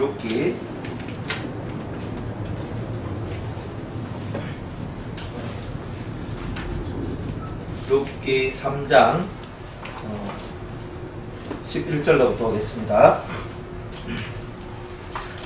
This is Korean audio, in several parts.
룻기 룻기 3장 11절로부터 보겠습니다.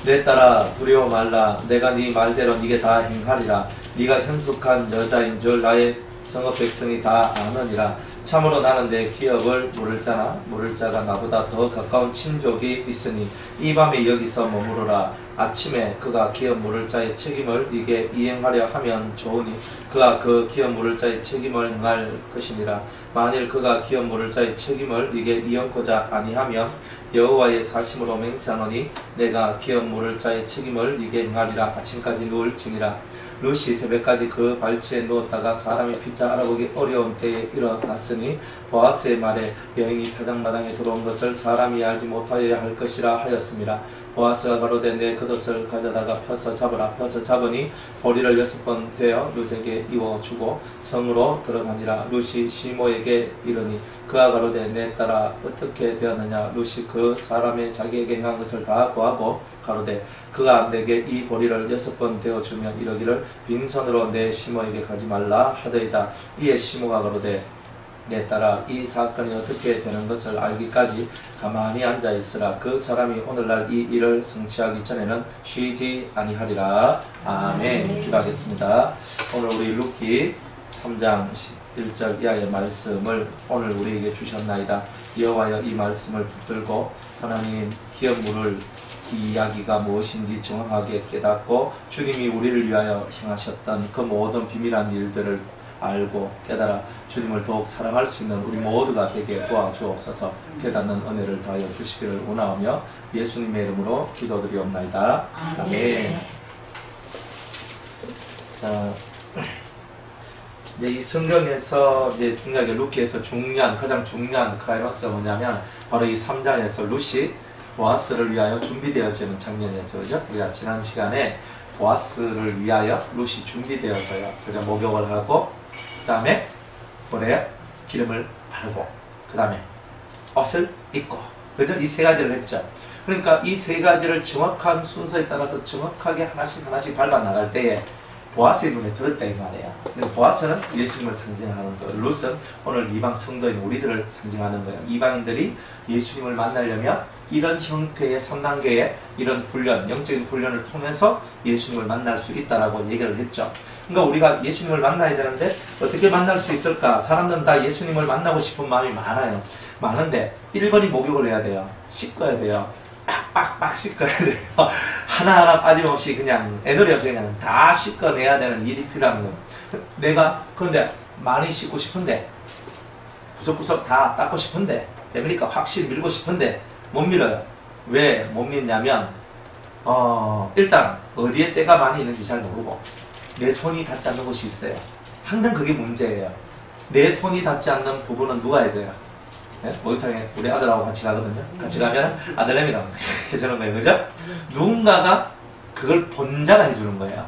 내 딸아 두려워 말라. 내가 네 말대로 네게 다 행하리라. 네가 현숙한 여자인 줄 나의 성읍 백성이 다 아느니라. 참으로 나는 내 기업을 물을 자나 물을 자가 나보다 더 가까운 친족이 있으니 이 밤에 여기서 머무르라. 아침에 그가 기업 물을 자의 책임을 네게 이행하려 하면 좋으니 그가 그 기업 물을 자의 책임을 행할 것이니라. 만일 그가 기업 물을 자의 책임을 네게 이행코자 아니하면 여호와의 사심으로 맹세하노니 내가 기업 물을 자의 책임을 네게 행하리라. 아침까지 누울지니라. 룻이 새벽까지 그 발치에 누웠다가 사람이 피차 알아보기 어려운 때에 일어났으니 보아스의 말에 여인이 타작마당에 들어온 것을 사람이 알지 못하여야 할 것이라 하였습니다. 보아스가 가로되 내 겉옷을 가져다가 펴서 잡으라. 펴서 잡으니 보리를 6번 되어 룻에게 이워주고 성으로 들어가니라. 룻이 시모에게 이르니 그가 가로되 내 딸아 어떻게 되었느냐. 룻이 그 사람의 자기에게 행한 것을 다 고하고 가로되 그가 내게 이 보리를 6번 되어주면 이러기를 빈손으로 내 시모에게 가지 말라 하더이다. 이에 시모가 가로되 내 딸아 이 사건이 어떻게 되는 것을 알기까지 가만히 앉아있으라. 그 사람이 오늘날 이 일을 성취하기 전에는 쉬지 아니하리라. 아멘. 기도하겠습니다. 오늘 우리 룻기 3장 1절 이하의 말씀을 오늘 우리에게 주셨나이다. 여호와여 이 말씀을 붙들고 하나님 기업 물을 이 이야기가 무엇인지 정확하게 깨닫고 주님이 우리를 위하여 행하셨던 그 모든 비밀한 일들을 알고 깨달아 주님을 더욱 사랑할 수 있는 우리 모두가 되게 도와주옵소서. 깨닫는 은혜를 더하여 주시기를 원하오며 예수님의 이름으로 기도드리옵나이다. 아멘. 자, 이제 이 성경에서 이제 중요하게 룻기에서 가장 중요한 클라이막스가 뭐냐면 바로 이 3장에서 룻이 보아스를 위하여 준비되어지는 장면이었죠. 그죠? 우리가 지난 시간에 보아스를 위하여 룻이 준비되어서요. 그죠? 목욕을 하고 그 다음에 볼에 기름을 바르고 그 다음에 옷을 입고 그죠? 이 세 가지를 했죠. 그러니까 이 세 가지를 정확한 순서에 따라서 정확하게 하나씩 밟아 나갈 때에 보아스의 눈에 들었다 이 말이에요. 근데 보아스는 예수님을 상징하는 거예요. 룻은 오늘 이방 성도인 우리들을 상징하는 거예요. 이방인들이 예수님을 만나려면 이런 형태의 3단계의 이런 훈련, 영적인 훈련을 통해서 예수님을 만날 수 있다라고 얘기를 했죠. 그러니까 우리가 예수님을 만나야 되는데 어떻게 만날 수 있을까? 사람들은 다 예수님을 만나고 싶은 마음이 많아요. 많은데 1번이 목욕을 해야 돼요. 씻어야 돼요. 빡빡 씻어야 돼요. 하나하나 빠짐없이 그냥 애들이 없이 그냥 다 씻어내야 되는 일이 필요한 거예요. 내가 그런데 많이 씻고 싶은데 구석구석 다 닦고 싶은데 그러니까 확실히 밀고 싶은데 못 밀어요. 왜 못 밀냐면 일단 어디에 때가 많이 있는지 잘 모르고 내 손이 닿지 않는 곳이 있어요. 항상 그게 문제예요. 내 손이 닿지 않는 부분은 누가 해줘요? 네? 목욕탕에 우리 아들하고 같이 가거든요. 같이 가면 아들내미랑 해주는 거예요. 그죠? 누군가가 그걸 본자가 해주는 거예요.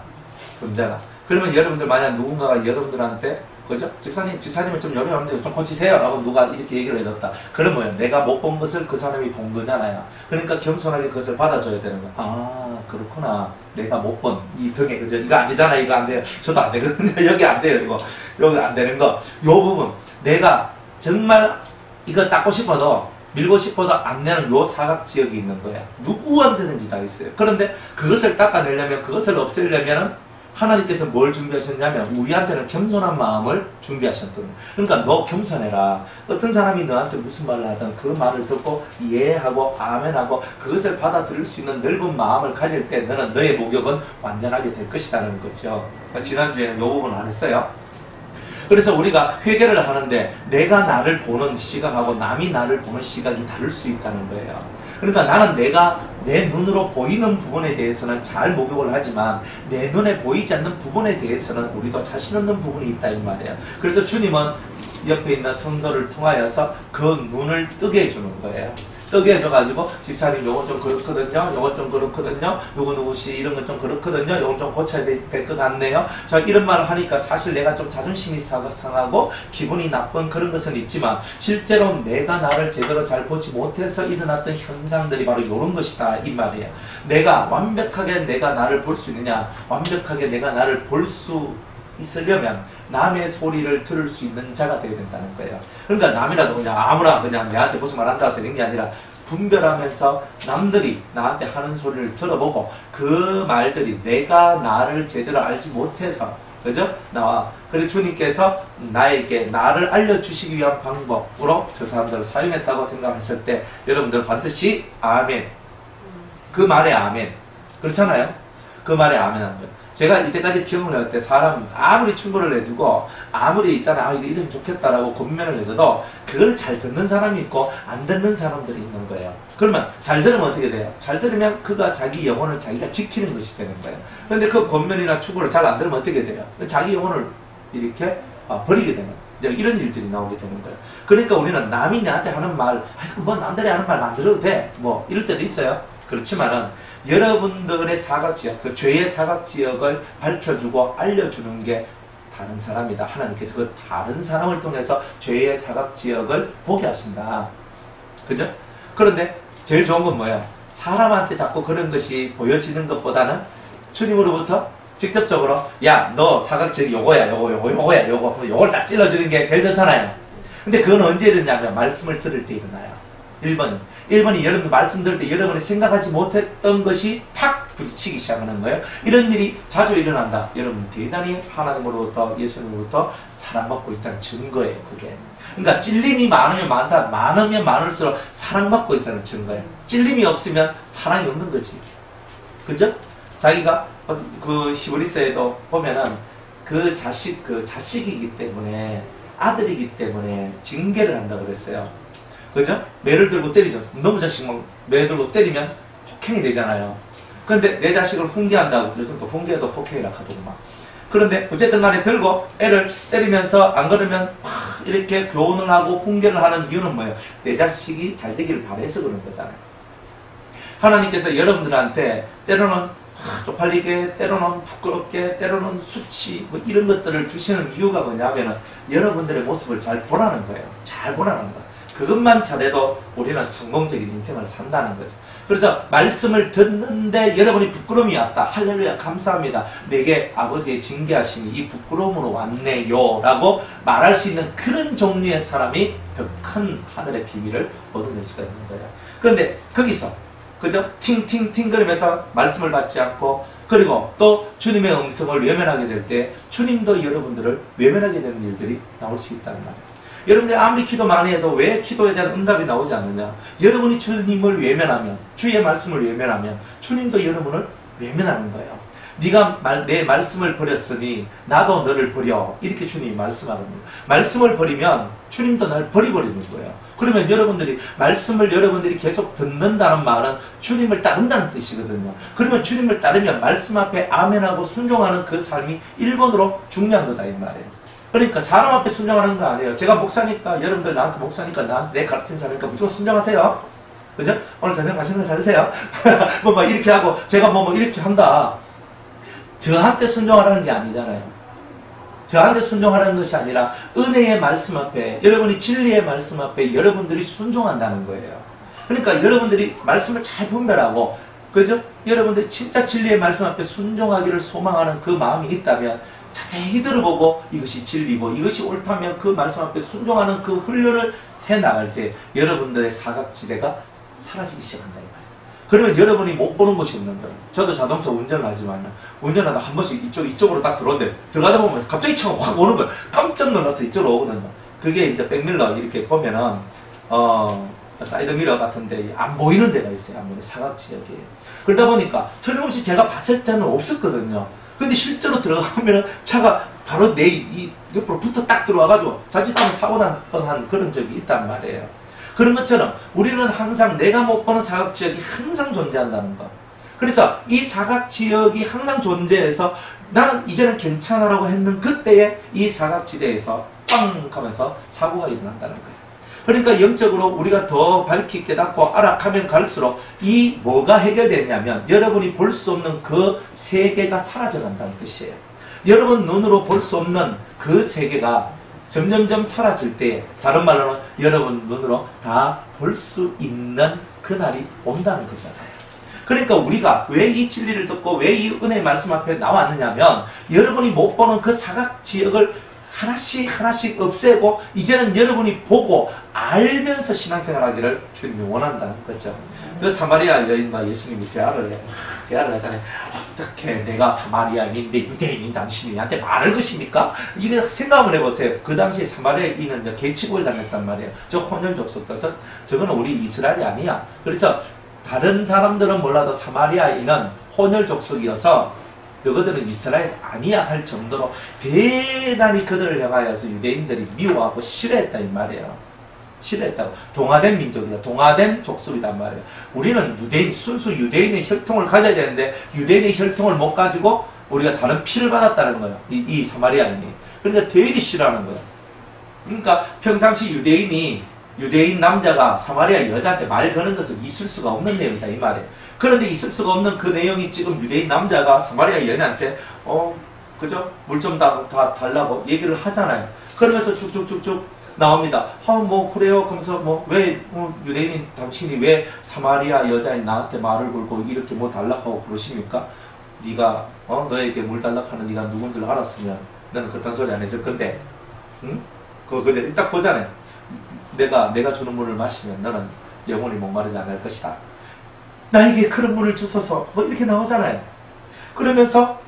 본자가. 그러면 여러분들 만약 누군가가 여러분들한테 그죠? 집사님은 좀 요리하는데 좀 고치세요 라고 누가 이렇게 얘기를 해줬다. 그럼 뭐예요? 내가 못 본 것을 그 사람이 본 거잖아요. 그러니까 겸손하게 그것을 받아줘야 되는 거예요. 아 그렇구나. 내가 못 본 이 벽에 그죠? 이거 안 되잖아. 이거 안 돼요. 저도 안 되거든요. 여기 안 돼요. 이거 여기 안 되는 거. 요 부분 내가 정말 이거 닦고 싶어도 밀고 싶어도 안 되는 요 사각지역이 있는 거야. 누구한테든지 다 있어요. 그런데 그것을 닦아내려면 그것을 없애려면 하나님께서 뭘 준비하셨냐면 우리한테는 겸손한 마음을 준비하셨거든요. 그러니까 너 겸손해라. 어떤 사람이 너한테 무슨 말을 하든 그 말을 듣고 이해하고 아멘하고 그것을 받아들일 수 있는 넓은 마음을 가질 때 너는 너의 목욕은 완전하게 될 것이라는 거죠. 지난주에는 이 부분을 안 했어요. 그래서 우리가 회개를 하는데 내가 나를 보는 시각하고 남이 나를 보는 시각이 다를 수 있다는 거예요. 그러니까 나는 내가 내 눈으로 보이는 부분에 대해서는 잘 목욕을 하지만 내 눈에 보이지 않는 부분에 대해서는 우리도 자신 없는 부분이 있다 이 말이에요. 그래서 주님은 옆에 있는 성도를 통하여서 그 눈을 뜨게 해주는 거예요. 뜨게 해줘가지고 집사님 요건 좀 그렇거든요. 요건 좀 그렇거든요. 누구누구씨 이런 건 좀 그렇거든요. 요건 좀 고쳐야 될 것 같네요. 저 이런 말을 하니까 사실 내가 좀 자존심이 상하고 기분이 나쁜 그런 것은 있지만 실제로 내가 나를 제대로 잘 보지 못해서 일어났던 현상들이 바로 이런 것이다 이 말이에요. 내가 완벽하게 내가 나를 볼 수 있느냐, 완벽하게 내가 나를 볼 수 있으려면 남의 소리를 들을 수 있는 자가 되어야 된다는 거예요. 그러니까 남이라도 그냥 아무나 그냥 내한테 무슨 말 한다고 되는 게 아니라 분별하면서 남들이 나한테 하는 소리를 들어보고 그 말들이 내가 나를 제대로 알지 못해서, 그죠? 그래서 주님께서 나에게 나를 알려주시기 위한 방법으로 저 사람들을 사용했다고 생각했을 때 여러분들 반드시 아멘. 그 말에 아멘. 그렇잖아요? 그 말에 아멘 한 거예요. 제가 이때까지 경험을 할 때 사람 아무리 충고를 해주고 아무리 있잖아, 아 이거 이러면 좋겠다라고 권면을 해줘도 그걸 잘 듣는 사람이 있고 안 듣는 사람들이 있는 거예요. 그러면 잘 들으면 어떻게 돼요? 잘 들으면 그가 자기 영혼을 자기가 지키는 것이 되는 거예요. 그런데 그 권면이나 충고를 잘 안 들으면 어떻게 돼요? 자기 영혼을 이렇게 버리게 되는, 이제 이런 일들이 나오게 되는 거예요. 그러니까 우리는 남이 나한테 하는 말, 아이고 뭐 남들이 하는 말 안 들어도 돼, 뭐 이럴 때도 있어요. 그렇지만은 여러분들의 사각지역, 그 죄의 사각지역을 밝혀주고 알려주는 게 다른 사람이다. 하나님께서 그 다른 사람을 통해서 죄의 사각지역을 보게 하신다. 그죠? 그런데 제일 좋은 건 뭐예요? 사람한테 자꾸 그런 것이 보여지는 것보다는 주님으로부터 직접적으로 야, 너 사각지역이 요거야, 요걸 딱 찔러주는 게 제일 좋잖아요. 근데 그건 언제 일어나냐면 말씀을 들을 때 일어나요. 1번이 여러분 말씀 들을 때 여러분이 생각하지 못했던 것이 탁 부딪히기 시작하는 거예요. 이런 일이 자주 일어난다. 여러분 대단히 하나님으로부터, 예수님으로부터 사랑받고 있다는 증거예요. 그게. 그러니까 찔림이 많으면 많을수록 사랑받고 있다는 증거예요. 찔림이 없으면 사랑이 없는 거지. 그죠? 자기가 그 히브리서에도 보면은 그 자식이기 때문에, 아들이기 때문에 징계를 한다고 그랬어요. 그죠? 매를 들고 때리죠. 너무 자식만 매 들고 때리면 폭행이 되잖아요. 그런데 내 자식을 훈계한다고, 그래서 또 훈계도 폭행이라 하더구만. 그런데 어쨌든 간에 들고 애를 때리면서 안 그러면 막 이렇게 교훈을 하고 훈계를 하는 이유는 뭐예요? 내 자식이 잘 되기를 바라서 그런 거잖아요. 하나님께서 여러분들한테 때로는 쪽팔리게, 때로는 부끄럽게, 때로는 수치, 뭐 이런 것들을 주시는 이유가 뭐냐면은 여러분들의 모습을 잘 보라는 거예요. 잘 보라는 거예요. 그것만 잘해도 우리는 성공적인 인생을 산다는 거죠. 그래서 말씀을 듣는데 여러분이 부끄러움이 왔다. 할렐루야, 감사합니다. 내게 아버지의 징계하심이 이 부끄러움으로 왔네요 라고 말할 수 있는 그런 종류의 사람이 더 큰 하늘의 비밀을 얻어낼 수가 있는 거예요. 그런데 거기서 그죠? 팅팅팅 거리면서 말씀을 받지 않고, 그리고 또 주님의 음성을 외면하게 될 때 주님도 여러분들을 외면하게 되는 일들이 나올 수 있다는 말이에요. 여러분들이 아무리 기도 많이 해도 왜 기도에 대한 응답이 나오지 않느냐? 여러분이 주님을 외면하면, 주의 말씀을 외면하면 주님도 여러분을 외면하는 거예요. 네가 내 말씀을 버렸으니 나도 너를 버려, 이렇게 주님이 말씀하는 거예요. 말씀을 버리면 주님도 날 버려버리는 거예요. 그러면 말씀을 여러분들이 계속 듣는다는 말은 주님을 따른다는 뜻이거든요. 그러면 주님을 따르면 말씀 앞에 아멘하고 순종하는 그 삶이 1번으로 중요한 거다 이 말이에요. 그러니까 사람 앞에 순종하는 거 아니에요. 제가 목사니까, 여러분들 나한테 목사니까, 내 가르친 사람이니까 무조건 순종하세요. 그죠? 오늘 저녁 맛있는 거 사드세요. 뭐 이렇게 하고, 제가 뭐 이렇게 한다. 저한테 순종하라는 게 아니잖아요. 저한테 순종하라는 것이 아니라 은혜의 말씀 앞에, 여러분이 진리의 말씀 앞에 여러분들이 순종한다는 거예요. 그러니까 여러분들이 말씀을 잘 분별하고, 그죠? 여러분들이 진짜 진리의 말씀 앞에 순종하기를 소망하는 그 마음이 있다면 자세히 들어보고 이것이 진리고 이것이 옳다면 그 말씀 앞에 순종하는 그 훈련을 해나갈 때 여러분들의 사각지대가 사라지기 시작한다 이 말이에요. 그러면 여러분이 못 보는 곳이 없는 거예요. 저도 자동차 운전을 하지만 운전하다 한 번씩 이쪽으로 딱 들어오는데 들어가다 보면 갑자기 차가 확 오는 거예요. 깜짝 놀라서 이쪽으로 오거든요. 그게 이제 백밀러 이렇게 보면은 사이드미러 같은데 안 보이는 데가 있어요. 아무래도 사각지역이에요. 그러다 보니까 틀림없이 제가 봤을 때는 없었거든요. 근데 실제로 들어가면 차가 바로 내 옆으로 붙어 딱 들어와가지고 자칫하면 사고 난 그런 적이 있단 말이에요. 그런 것처럼 우리는 항상 내가 못 보는 사각지역이 항상 존재한다는 거. 그래서 이 사각지역이 항상 존재해서 나는 이제는 괜찮아라고 했는 그때에 이 사각지대에서 빵 하면서 사고가 일어난다는 거예요. 그러니까 영적으로 우리가 더 밝히 깨닫고 알아가면 갈수록 이 뭐가 해결되냐면 여러분이 볼 수 없는 그 세계가 사라져간다는 뜻이에요. 여러분 눈으로 볼 수 없는 그 세계가 점점점 사라질 때, 다른 말로는 여러분 눈으로 다 볼 수 있는 그날이 온다는 거잖아요. 그러니까 우리가 왜 이 진리를 듣고 왜 이 은혜의 말씀 앞에 나왔느냐면 여러분이 못 보는 그 사각 지역을 하나씩 없애고 이제는 여러분이 보고 알면서 신앙생활하기를 주님이 원한다는 거죠. 그 사마리아 여인과 예수님이 대화를 하잖아요. 어떻게 내가 사마리아인인데 유대인인 당신이 나한테 말할 것입니까? 이게 생각을 해보세요. 그 당시 사마리아인은 계치국을 다녔단 말이에요. 저 혼혈 족속들, 저거는 우리 이스라엘이 아니야. 그래서 다른 사람들은 몰라도 사마리아인은 혼혈 족속이어서 너희들은 이스라엘 아니야 할 정도로 대단히 그들을 향하여서 유대인들이 미워하고 싫어했다 이 말이에요. 싫어했다고. 동화된 민족이다. 동화된 족속이단 말이에요. 우리는 유대인, 순수 유대인의 혈통을 가져야 되는데 유대인의 혈통을 못 가지고 우리가 다른 피를 받았다는 거예요. 이 사마리아인이. 그러니까 되게 싫어하는 거예요. 그러니까 평상시 유대인 남자가 사마리아 여자한테 말 거는 것은 있을 수가 없는 내용이다 이 말이에요. 그런데 있을 수가 없는 그 내용이 지금 유대인 남자가 사마리아 여인한테 그죠? 물 좀 다 달라고 얘기를 하잖아요. 그러면서 쭉쭉쭉쭉 나옵니다. 뭐 그래요. 그러면서 왜 유대인인 당신이 왜 사마리아 여자인 나한테 말을 걸고 이렇게 뭐 달라고 그러십니까? 네가 너에게 물 달라하는 네가 누군 줄 알았으면 너는 그딴 소리 안 했을 건데, 응? 그거 딱 보잖아요. 내가 주는 물을 마시면 너는 영원히 목마르지 않을 것이다. 나에게 그런 물을 주소서. 이렇게 나오잖아요. 그러면서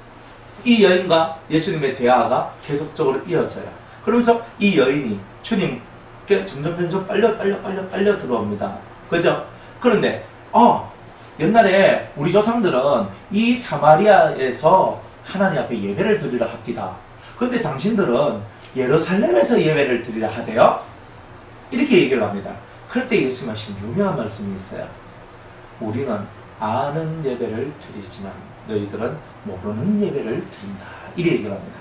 이 여인과 예수님의 대화가 계속적으로 이어져요. 그러면서 이 여인이 주님께 점점 빨려 들어옵니다. 그죠? 그런데 옛날에 우리 조상들은 이 사마리아에서 하나님 앞에 예배를 드리려 합디다. 그런데 당신들은 예루살렘에서 예배를 드리려 하대요. 이렇게 얘기를 합니다. 그럴 때 예수님 하신 유명한 말씀이 있어요. 우리는 아는 예배를 드리지만 너희들은 모르는 예배를 드린다. 이렇게 얘기를 합니다.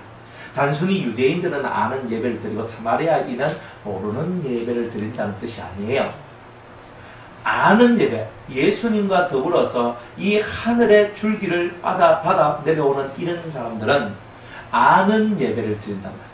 단순히 유대인들은 아는 예배를 드리고 사마리아인은 모르는 예배를 드린다는 뜻이 아니에요. 아는 예배, 예수님과 더불어서 이 하늘의 줄기를 받아 내려오는 이런 사람들은 아는 예배를 드린단 말이에요.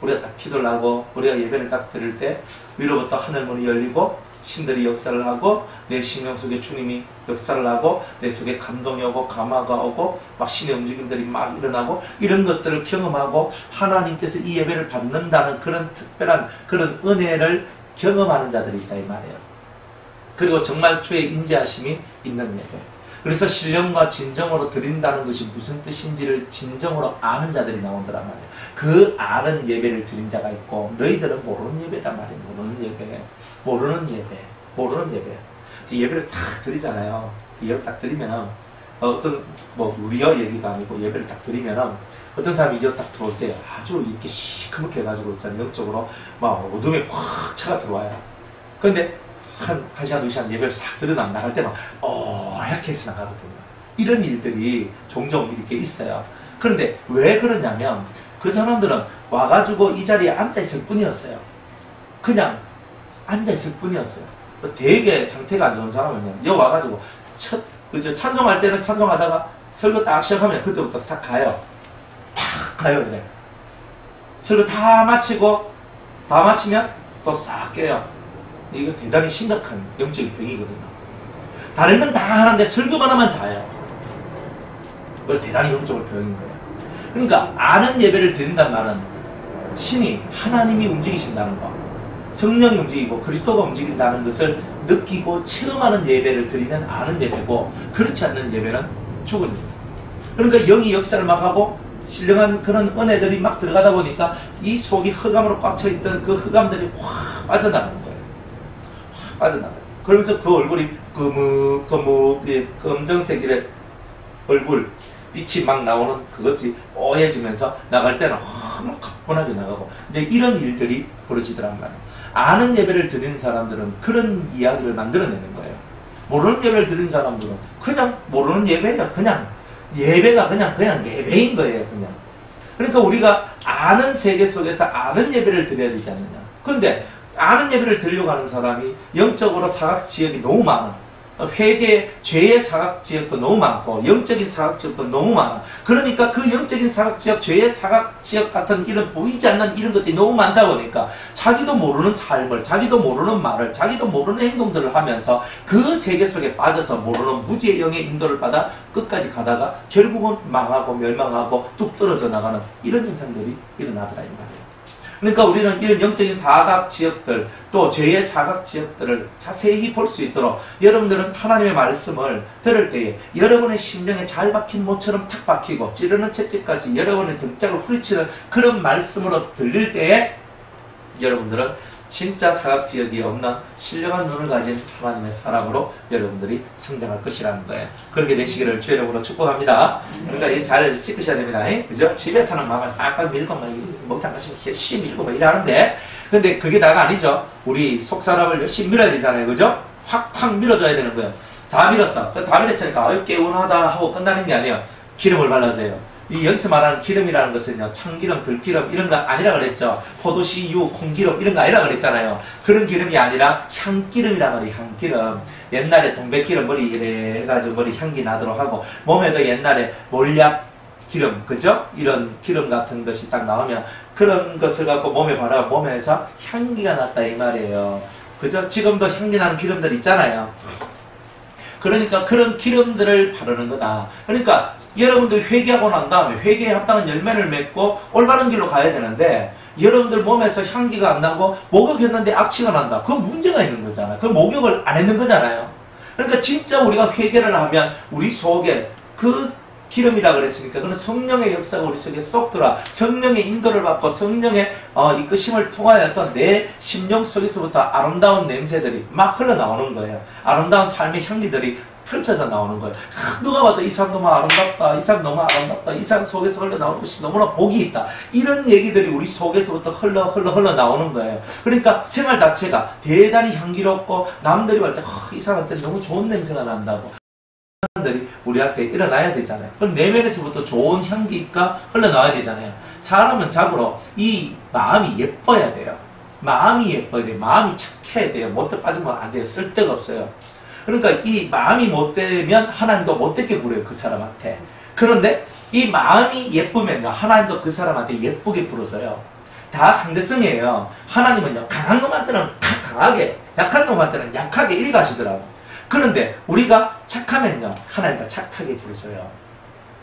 우리가 딱 기도를 하고 우리가 예배를 딱 드릴 때 위로부터 하늘문이 열리고 신들이 역사를 하고 내 심령 속에 주님이 역사를 하고 내 속에 감동이 오고 감화가 오고 막 신의 움직임들이 막 일어나고 이런 것들을 경험하고 하나님께서 이 예배를 받는다는 그런 특별한 그런 은혜를 경험하는 자들이 있다 이 말이에요. 그리고 정말 주의 인자하심이 있는 예배. 그래서 신령과 진정으로 드린다는 것이 무슨 뜻인지를 진정으로 아는 자들이 나온다란 말이에요. 그 아는 예배를 드린 자가 있고 너희들은 모르는 예배단 말이에요. 모르는 예배. 예배를 딱 드리잖아요. 예배를 딱 드리면은 어떤 우리가 얘기가 아니고 예배를 딱 드리면은 어떤 사람이 이거 딱 들어올 때 아주 이렇게 시커멓게 해가지고 있잖아요. 영적으로 막 어둠에 꽉 차가 들어와요. 그런데 한 시간, 2시간 예배를 싹 들여다 나갈 때는 하얗게 해서 나가거든요. 이런 일들이 종종 이렇게 있어요. 그런데 왜 그러냐면 그 사람들은 와가지고 이 자리에 앉아있을 뿐이었어요. 그냥 앉아있을 뿐이었어요. 되게 상태가 안 좋은 사람은요, 여기 와가지고 찬송할 때는 찬송하다가 설교 딱 시작하면 그때부터 싹 가요. 팍 가요. 그래. 설교 다 마치면 또 싹 깨요. 이거 대단히 심각한 영적인 병이거든요. 다른 건 다 하는데 설교만 하면 자요. 이거 대단히 영적인 병인 거예요. 그러니까 아는 예배를 드린다는 말은 신이 하나님이 움직이신다는 거, 성령이 움직이고 그리스도가 움직인다는 것을 느끼고 체험하는 예배를 드리는 아는 예배고, 그렇지 않는 예배는 죽은 예배. 그러니까 영이 역사를 막 하고 신령한 그런 은혜들이 막 들어가다 보니까 이 속이 흑암으로 꽉 차있던 그 흑암들이 확 빠져나가는 거예요. 빠져나가요. 그러면서 그 얼굴이 검정색의 얼굴 빛이 막 나오는 그것이 뽀얘지면서 나갈 때는 막 가뿐하게 나가고, 이제 이런 일들이 벌어지더란 말이에요. 아는 예배를 드리는 사람들은 그런 이야기를 만들어내는 거예요. 모르는 예배를 드리는 사람들은 그냥 모르는 예배예요. 그냥 예배가 그냥 예배인 거예요. 그냥. 그러니까 우리가 아는 세계 속에서 아는 예배를 드려야 되지 않느냐. 그런데 아는 예배를 드리려고 하는 사람이 영적으로 사각지역이 너무 많아. 회개, 죄의 사각지역도 너무 많고 영적인 사각지역도 너무 많아. 그러니까 그 영적인 사각지역, 죄의 사각지역 같은 이런 보이지 않는 이런 것들이 너무 많다 보니까 자기도 모르는 삶을, 자기도 모르는 말을, 자기도 모르는 행동들을 하면서 그 세계 속에 빠져서 모르는 무지의 영의 인도를 받아 끝까지 가다가 결국은 망하고 멸망하고 뚝 떨어져 나가는 이런 현상들이 일어나더라 이 말이에요. 그러니까 우리는 이런 영적인 사각지역들, 또 죄의 사각지역들을 자세히 볼 수 있도록 여러분들은 하나님의 말씀을 들을 때에 여러분의 심령에 잘 박힌 모처럼 탁 박히고 찌르는 채찍까지 여러분의 등짝을 후리치는 그런 말씀으로 들릴 때에 여러분들은 진짜 사각지역이 없는 신령한 눈을 가진 하나님의 사람으로 여러분들이 성장할 것이라는 거예요. 그렇게 되시기를 주의 이름으로 축복합니다. 그러니까 잘 씻으셔야 됩니다. 그죠? 집에서는 막 빡빡 밀고 막 못한 것이 열심히 밀고 막 이러는데, 근데 그게 다가 아니죠. 우리 속사람을 열심히 밀어야 되잖아요. 그죠? 확확 밀어줘야 되는 거예요. 다 밀었어. 다 밀었으니까 아유 개운하다 하고 끝나는 게 아니에요. 기름을 발라줘요. 이 여기서 말하는 기름이라는 것은요, 참기름, 들기름 이런 거 아니라 그랬죠. 포도씨유, 콩기름 이런 거 아니라 그랬잖아요. 그런 기름이 아니라 향기름이라 그래요. 향기름. 옛날에 동백기름 머리 이래 해가지고 머리 향기 나도록 하고, 몸에도 옛날에 몰약 기름, 그죠? 이런 기름 같은 것이 딱 나오면 그런 것을 갖고 몸에 바르면 몸에서 향기가 났다 이 말이에요. 그죠? 지금도 향기 나는 기름들 있잖아요. 그러니까 그런 기름들을 바르는 거다. 그러니까 여러분들 회개하고 난 다음에 회개에 합당한 열매를 맺고 올바른 길로 가야 되는데, 여러분들 몸에서 향기가 안 나고 목욕했는데 악취가 난다. 그건 문제가 있는 거잖아요. 그 목욕을 안 했는 거잖아요. 그러니까 진짜 우리가 회개를 하면 우리 속에 그 기름이라 그랬으니까 그는 성령의 역사가 우리 속에 쏙 들어와 성령의 인도를 받고 성령의 이끄심을 통하여서 내 심령 속에서부터 아름다운 냄새들이 막 흘러나오는 거예요. 아름다운 삶의 향기들이 펼쳐져 나오는 거예요. 누가 봐도 이 사람 너무 아름답다, 이 사람 너무 아름답다, 이 사람 속에서 흘러나오는 것이 너무나 복이 있다, 이런 얘기들이 우리 속에서부터 흘러 나오는 거예요. 그러니까 생활 자체가 대단히 향기롭고 남들이 볼 때 이 사람한테 너무 좋은 냄새가 난다고 사람들이 우리한테 일어나야 되잖아요. 그럼 내면에서부터 좋은 향기가 흘러나와야 되잖아요. 사람은 자고로 이 마음이 예뻐야 돼요. 마음이 예뻐야 돼요. 마음이 착해야 돼요. 못돼 빠지면 안 돼요. 쓸데가 없어요. 그러니까 이 마음이 못되면 하나님도 못되게 굴어요. 그 사람한테. 그런데 이 마음이 예쁘면요, 하나님도 그 사람한테 예쁘게 굴어서요. 다 상대성이에요. 하나님은요, 강한 놈한테는 강하게, 약한 놈한테는 약하게 이리 가시더라고. 그런데 우리가 착하면요, 하나님과 착하게 굴어줘요.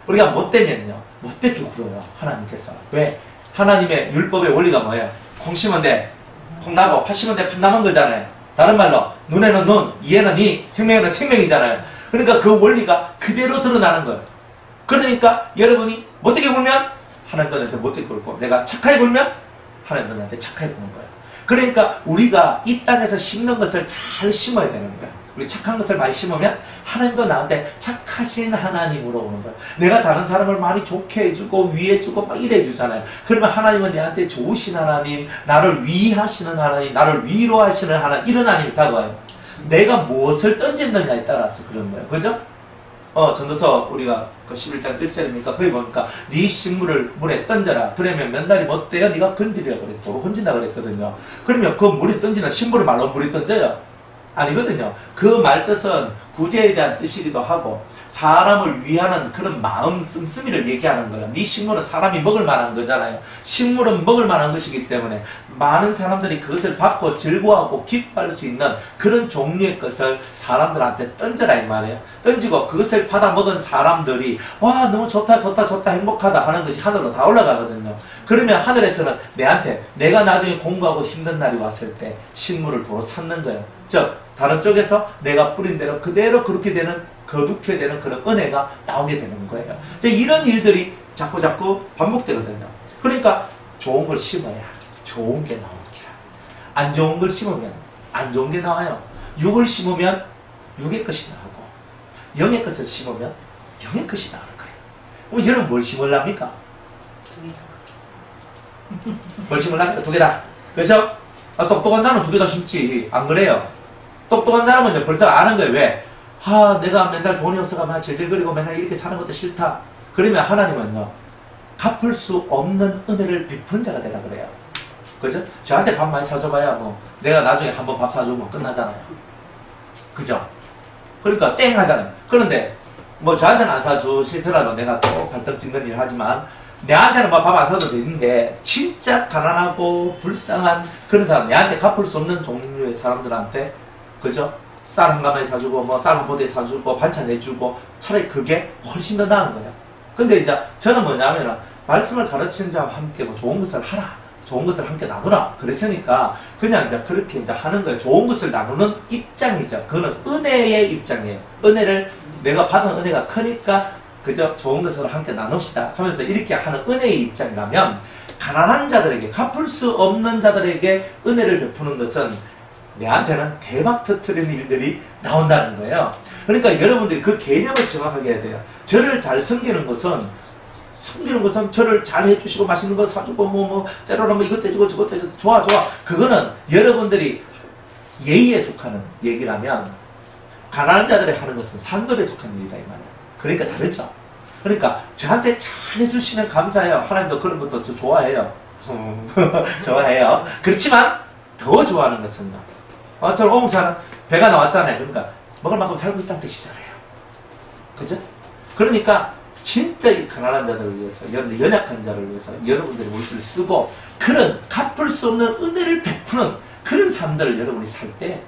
우리가 못되면요, 못되게 굴어요. 하나님께서. 왜? 하나님의 율법의 원리가 뭐예요? 콩 심은 데 콩 나고 팥 심은 데 팥 남은 거잖아요. 다른 말로 눈에는 눈, 이에는 이, 생명에는 생명이잖아요. 그러니까 그 원리가 그대로 드러나는 거예요. 그러니까 여러분이 못되게 굴면 하나님도 나한테 못되게 굴고, 내가 착하게 굴면 하나님도 나한테 착하게 구는 거예요. 그러니까 우리가 이 땅에서 심는 것을 잘 심어야 되는 거예요. 우리 착한 것을 많이 심으면 하나님도 나한테 착하신 하나님으로 오는 거예요. 내가 다른 사람을 많이 좋게 해주고 위해주고 막 이래 주잖아요. 그러면 하나님은 내한테 좋으신 하나님, 나를 위하시는 하나님, 나를 위로하시는 하나님, 이런 하나님이 다가와요. 내가 무엇을 던졌느냐에 따라서 그런 거예요. 그죠? 전도서 우리가 그 11장 1절입니까? 거기 보니까 네 식물을 물에 던져라. 그러면 몇 날이 못 돼요? 네가 건지려고 그래서 도로 건진다 그랬거든요. 그러면 그 물에 던지는 식물을 말로 물에 던져요? 아니거든요. 그 말 뜻은 구제에 대한 뜻이기도 하고 사람을 위하는 그런 마음 씀씀이를 얘기하는 거예요. 네 식물은 사람이 먹을 만한 거잖아요. 식물은 먹을 만한 것이기 때문에 많은 사람들이 그것을 받고 즐거워하고 기뻐할 수 있는 그런 종류의 것을 사람들한테 던져라 이 말이에요. 던지고 그것을 받아 먹은 사람들이 와 너무 좋다 좋다 좋다 행복하다 하는 것이 하늘로 다 올라가거든요. 그러면 하늘에서는 내한테 내가 나중에 공부하고 힘든 날이 왔을 때 식물을 도로 찾는 거예요. 즉 다른 쪽에서 내가 뿌린 대로 그대로 그렇게 되는, 거두게 되는 그런 은혜가 나오게 되는 거예요. 이런 일들이 자꾸 반복되거든요. 그러니까 좋은 걸 심어야 좋은 게 나오기라. 안 좋은 걸 심으면 안 좋은 게 나와요. 육을 심으면 육의 것이 나오고 영의 것을 심으면 영의 것이 나오는 거예요. 그럼 여러분 뭘 심으랍니까? 뭘 심으랍니까? 두 개 다. 그렇죠? 똑똑한 사람은 두 개 다 심지. 안 그래요? 똑똑한 사람은 벌써 아는 거예요. 왜? 내가 맨날 돈이 없어가면 질질거리고 맨날 이렇게 사는 것도 싫다. 그러면 하나님은요, 갚을 수 없는 은혜를 베푼 자가 되라 그래요. 그죠? 저한테 밥 많이 사줘봐야 뭐 내가 나중에 한번 밥 사주면 끝나잖아요. 그죠? 그러니까 땡 하잖아요. 그런데 뭐 저한테는 안 사주시더라도 내가 또 발등 찍는 일을 하지만 내한테는 밥 안 사도 되는데 진짜 가난하고 불쌍한 그런 사람, 내한테 갚을 수 없는 종류의 사람들한테 그죠? 쌀 한 가마에 사주고 뭐 쌀 한 포대에 사주고 반찬 내주고 차라리 그게 훨씬 더 나은 거예요. 근데 이제 저는 뭐냐면은 말씀을 가르치는 자와 함께 뭐 좋은 것을 하라, 좋은 것을 함께 나누라 그랬으니까 그냥 이제 그렇게 이제 하는 거예요. 좋은 것을 나누는 입장이죠. 그거는 은혜의 입장이에요. 은혜를 내가 받은 은혜가 크니까 그저 좋은 것으로 함께 나눕시다 하면서 이렇게 하는 은혜의 입장이라면, 가난한 자들에게, 갚을 수 없는 자들에게 은혜를 베푸는 것은 내한테는 대박 터트리는 일들이 나온다는 거예요. 그러니까 여러분들이 그 개념을 정확하게 해야 돼요. 저를 잘 섬기는 것은 저를 잘 해주시고 맛있는 거 사주고 때로는 뭐 이것도 해주고 저것도 해주고 좋아. 그거는 여러분들이 예의에 속하는 얘기라면, 가난한 자들이 하는 것은 상급에 속한 일이다 이 말이에요. 그러니까 다르죠. 그러니까 저한테 잘 해주시면 감사해요. 하나님도 그런 것도 저 좋아해요. 좋아해요. 그렇지만 더 좋아하는 것은요, 저는 오목사는 배가 나왔잖아요. 그러니까 먹을 만큼 살고 있다는 뜻이잖아요. 그죠? 그러니까 진짜 이 가난한 자들을 위해서, 여러분들 연약한 자를 위해서 여러분들이 물질을 쓰고 그런 갚을 수 없는 은혜를 베푸는 그런 삶들을 여러분이 살 때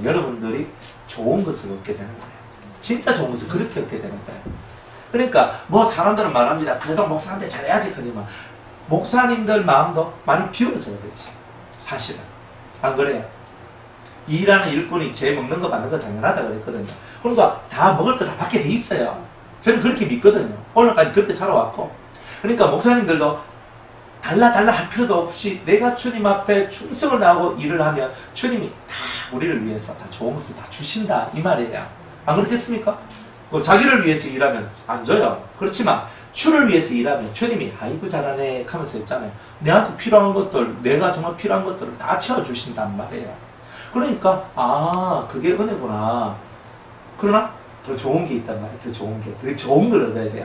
여러분들이 좋은 것을 얻게 되는 거예요. 진짜 좋은 것을 그렇게 얻게 되는 거예요. 그러니까 뭐 사람들은 말합니다. 그래도 목사한테 잘해야지. 하지만 목사님들 마음도 많이 비워져야 되지. 사실은 안 그래요? 일하는 일꾼이 제 먹는 거 받는 거 당연하다 그랬거든요. 그러니까 다 먹을 거 다 받게 돼 있어요. 저는 그렇게 믿거든요. 오늘까지 그렇게 살아왔고. 그러니까 목사님들도 달라 할 필요도 없이 내가 주님 앞에 충성을 다하고 일을 하면 주님이 다 우리를 위해서 다 좋은 것을 다 주신다 이 말이에요. 안 그렇겠습니까? 자기를 위해서 일하면 안 줘요. 그렇지만 주를 위해서 일하면 주님이 아이고 잘하네 하면서 있잖아요. 내한테 필요한 것들, 내가 정말 필요한 것들을 다 채워주신단 말이에요. 그러니까 그게 은혜구나. 그러나 더 좋은 게 있단 말이에요. 더 좋은 걸 얻어야 돼요.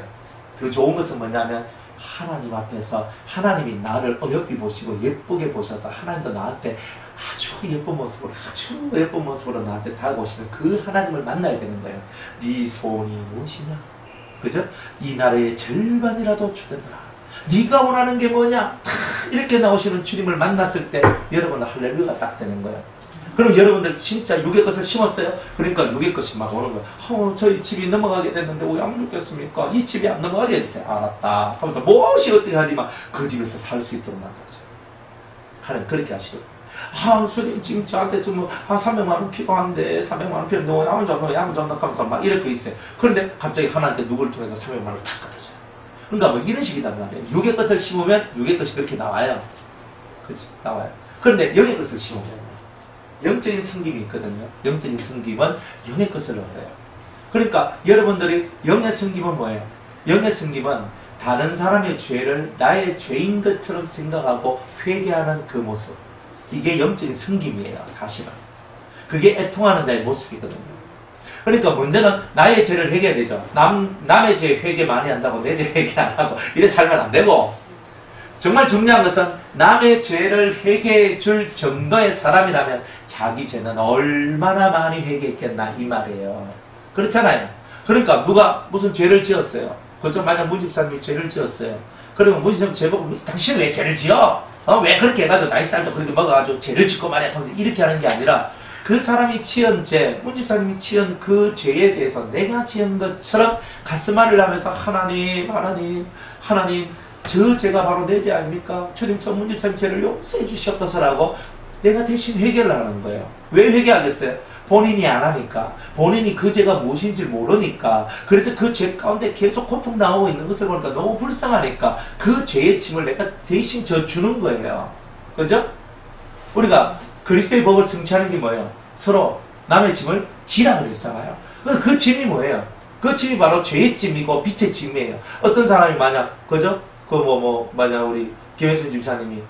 더 좋은 것은 뭐냐면, 하나님 앞에서 하나님이 나를 어여삐 보시고 예쁘게 보셔서 하나님도 나한테 아주 예쁜 모습으로 나한테 다가오시는 그 하나님을 만나야 되는 거예요. 네 소원이 무엇이냐? 그죠? 이 나라의 절반이라도 주겠노라. 네가 원하는 게 뭐냐? 이렇게 나오시는 주님을 만났을 때 여러분은 할렐루야가 딱 되는 거예요. 그럼 여러분들 진짜 육의 것을 심었어요? 그러니까 육의 것이 막 오는 거예요. 저희 집이 넘어가게 됐는데 왜 안 죽겠습니까? 이 집이 안 넘어가게 해주세요. 알았다 하면서 무엇이 어떻게 하지만 그 집에서 살 수 있도록 만들어줘요. 하나님 그렇게 하시거든요. 주님 지금 저한테 좀 300만 원 필요한데 300만 원 필요한데 야무 좀 하면서 막 이렇게 있어요. 그런데 갑자기 하나님께 누구를 통해서 300만 원을 탁 갖다줘요. 그러니까 뭐 이런 식이단 말이에요. 육의 것을 심으면 육의 것이 그렇게 나와요. 그치? 나와요. 그런데 영의 것을 심으면 영적인 섬김이 있거든요. 영적인 섬김은 영의 것을 얻어요. 그러니까 여러분들이 영의 섬김은 뭐예요? 영의 섬김은 다른 사람의 죄를 나의 죄인 것처럼 생각하고 회개하는 그 모습. 이게 영적인 섬김이에요. 사실은. 그게 애통하는 자의 모습이거든요. 그러니까 문제는 나의 죄를 회개해야 되죠. 남의 죄 회개 많이 한다고 내 죄 회개 안 하고 이래 살면 안 되고, 정말 중요한 것은 남의 죄를 회개해 줄 정도의 사람이라면 자기 죄는 얼마나 많이 회개했겠나 이 말이에요. 그렇잖아요. 그러니까 누가 무슨 죄를 지었어요. 그죠? 만약 문집사님이 죄를 지었어요. 그러면 문집사님 죄보고 당신 왜 죄를 지어? 왜 그렇게 해가지고 나이 쌀도 그렇게 먹어가지고 죄를 짓고 말이야 하면서 이렇게 하는 게 아니라, 그 사람이 지은 죄, 문집사님이 지은 그 죄에 대해서 내가 지은 것처럼 가슴앓이를 하면서 하나님 저 죄가 바로 내 죄 아닙니까? 주님 저 문집사님 죄를 용서해 주시옵소서라고 내가 대신 회개를 하는 거예요. 왜 회개하겠어요? 본인이 안 하니까, 본인이 그 죄가 무엇인지 모르니까, 그래서 그 죄 가운데 계속 고통 나오고 있는 것을 보니까 너무 불쌍하니까 그 죄의 짐을 내가 대신 져주는 거예요. 그죠? 우리가 그리스도의 법을 성취하는 게 뭐예요? 서로 남의 짐을 지라 그랬잖아요. 그 짐이 뭐예요? 그 짐이 바로 죄의 짐이고 빛의 짐이에요. 어떤 사람이 만약, 그죠? 만약 우리 김혜순 집사님이